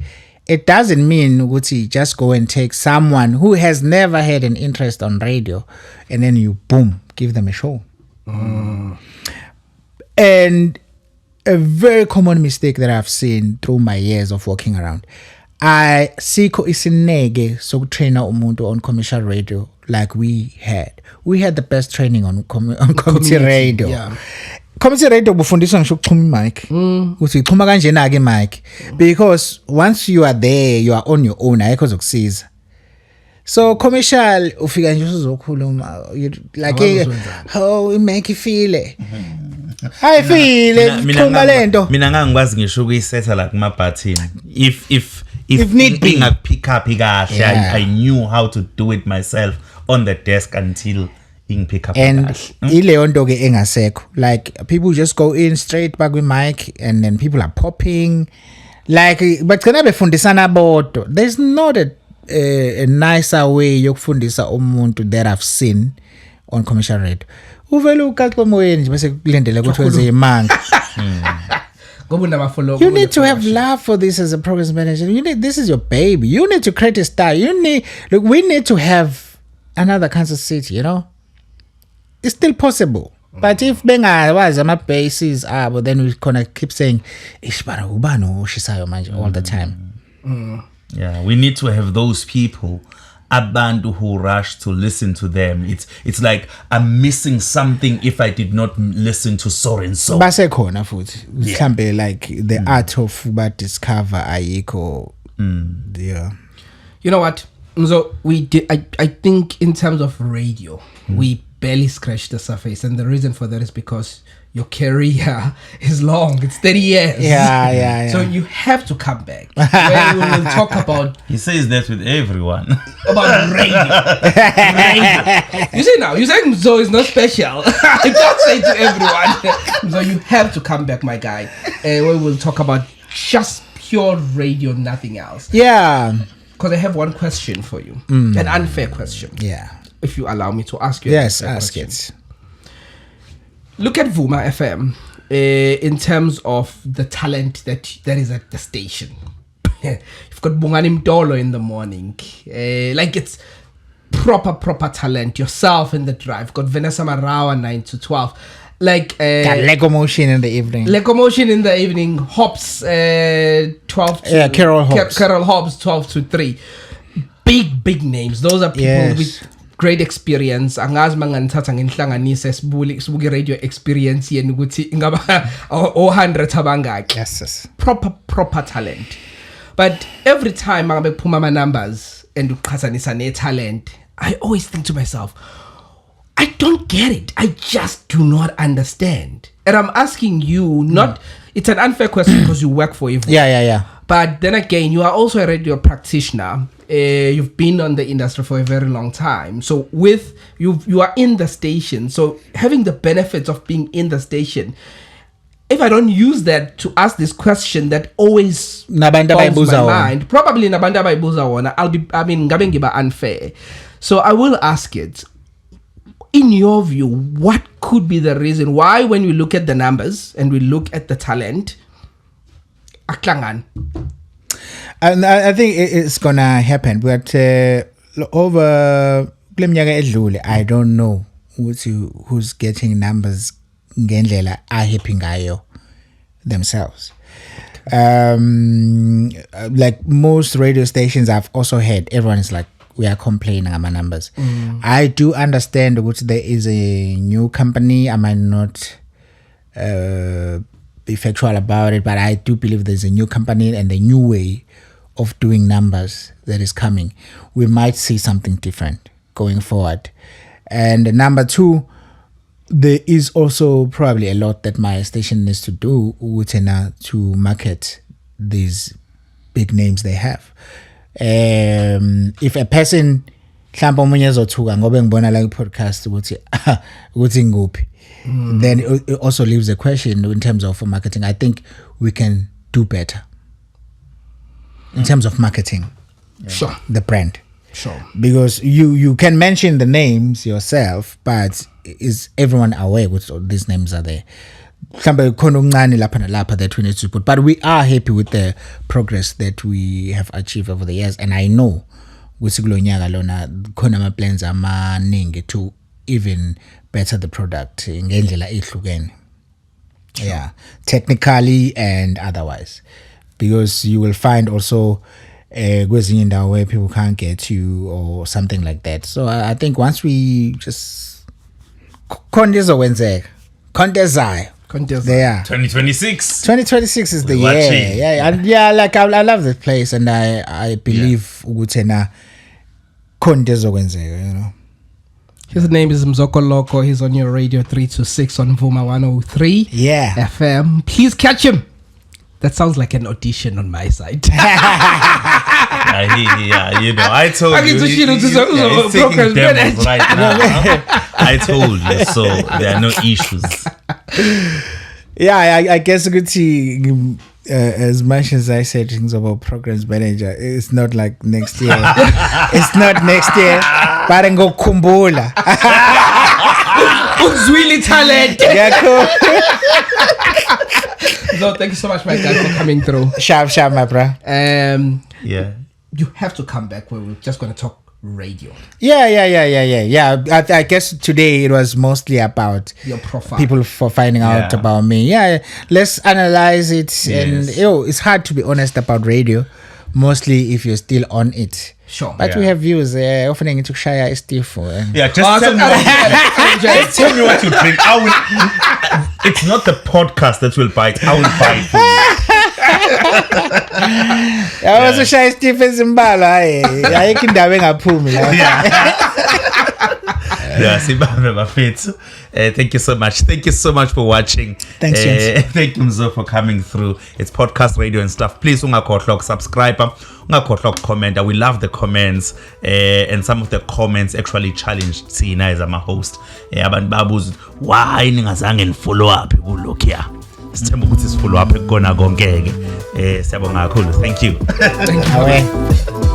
It doesn't mean ukuthi just go and take someone who has never had an interest on radio and then you boom give them a show. And a very common mistake that I've seen through my years of walking around, I siko isineke sokutraina umuntu on commercial radio like we had. We had the best training on community radio. Yeah. Community radio bufundiswa ngisho ukuxhuma mic. Uthi ixhuma kanjena ke mic, because once you are there you are on your own ayikho zokusiza. So commercial ufika nje uzokhuluma like how make you feel it. I feel it xhuma lento. Mina ngangikwazi ngisho ukuyisetha la kuma button. If need be pick up kahle, Yeah. I knew how to do it myself on the desk until pick up and kahle. ileyo nto ke engasekho, like people just go in straight back with mic and then people are popping like bagcina befundisana bodwa. There's not a nicer way yokufundisa umuntu that I've seen on commercial radio. Uvela uqaqa emoyeni nje bese kulendele ukuthi wenze imanga. You need to have love for this as a program manager. This is your baby. You need to create a style. We need to have another Kansas City, you know? It's still possible. But if bengawazi ama bases abo, then we're gonna keep saying ishbara ubano oshisayo manje all the time. Yeah, we need to have those people, abantu who rush to listen to them. It's like I'm missing something if I did not listen to so and so. Base khona futhi. Mhlambe like the art of uba discover ayikho. Yeah. You know what? So we did. I think in terms of radio, we barely scratched the surface, and the reason for that is because your career is long. It's 30 years. Yeah. So you have to come back. Where we will talk about He says that with everyone. radio. You say now, you saying so is not special. I can't say to everyone. So you have to come back, my guy. And we will talk about just pure radio, nothing else. Yeah. Because I have one question for you. An unfair question. Yeah. If you allow me to ask you. Yes, an unfair ask question. it. Look at Vuma FM in terms of the talent that is at the station. You've got Bungani Mtolo in the morning. Like it's proper talent. Yourself in the drive. You've got Vanessa Marawa 9 to 12. Like Got Lego Motion in the evening. Locomotion in the evening. Hobbs 12 to Carol Hobbs. Carol Hobbs 12 to 3. Big names. Those are people Yes. with great experience. Angazi manganithatha ngenhlanganise sibuke radio experience yeni ukuthi ngaba 100 abangaki. Yes. Proper talent. But every time mangabe kuphuma ama numbers and uqhathanisa ne talent, I always think to myself, I don't get it. I just do not understand. And I'm asking you, it's an unfair question because you work for Evo. Yeah. But then again, you are also a radio practitioner. You've been on the industry for a very long time. So with you are in the station. So having the benefits of being in the station, if I don't use that to ask this question that always Nabantu boggles my abayibuza wona. mind, probably nabantu abayibuza wona, ngabe ngiba unfair. So I will ask it. In your view, what could be the reason why when we look at the numbers and we look at the talent, aklangan? And I think it's gonna happen, but over kuleminyaka edlule, I don't know who's getting numbers ngendlela ahappy ngayo themselves. Like most radio stations I've also heard, everyone is like, we are complaining about my numbers. I do understand which there is a new company. I might not be factual about it, but I do believe there's a new company and a new way of doing numbers that is coming. We might see something different going forward. And number two, there is also probably a lot that my station needs to do to market these big names they have. If a person mhlawumbe omunye ezothuka ngoba ngibona la podcast ukuthi nguphi, then it also leaves a question in terms of marketing. I think we can do better in terms of marketing. Sure. The brand. Sure. Because you can mention the names yourself, but is everyone aware what these names are there? Mhlawumbe khona okuncane lapha nalapha that we need to put, but we are happy with the progress that we have achieved over the years, and I know ukuthi kulo nyaka lona khona ama plans amaningi to even better the product ngendlela ehlukene. Yeah, technically and otherwise, because you will find also kwezinye indawo where people can't get you or something like that. So I think once we just kontezayo there. 2026 is the We're year. watching. Yeah, and yeah, like I love this place, and I believe ukuthi na konke ezokwenzeka, you know. His name is Mzoko Loco. He's on your radio 3 to 6 on Vuma 103 Yeah. FM. Please catch him. That sounds like an audition on my side. Yeah, you know, I told I you. get to see He's taking demos right now. I told you, so there are no issues. Yeah, I guess ukuthi as much as I said things about programs manager, it's not like next year. It's not next year. But ngokukhumbula. Uzwili talent. Yeah, cool. So thank you so much, my guy, for coming through. Sharp, my bro. Yeah. You have to come back where we're just going to talk radio. Yeah. I guess today it was mostly about Your profile. people for finding out Yeah. about me. Yeah, let's analyze it. And Yes. it's hard to be honest about radio, mostly if you're still on it. Sure. But we Yeah. have views. Often to share is different. Yeah, just tell me what you drink. It's not the podcast that will buy it. I will buy it for you. I also share Stephen Zimbala. Ayikho indawo engaphumi la. Yeah, sibambe bafethu. Thank you so much. Thank you so much for watching. Thanks, Jens. Thank you Mzo for coming through. It's podcast radio and stuff. Please ungakhohlwa subscribe, ungakhohlwa comment. We love the comments and some of the comments actually challenged Sina as I'm a host. Abantu babuza why ningazange nifollow up kulokhiya. Sithemba ukuthi sifollow up kona konke ke. Siyabonga kakhulu. Thank you. Thank you.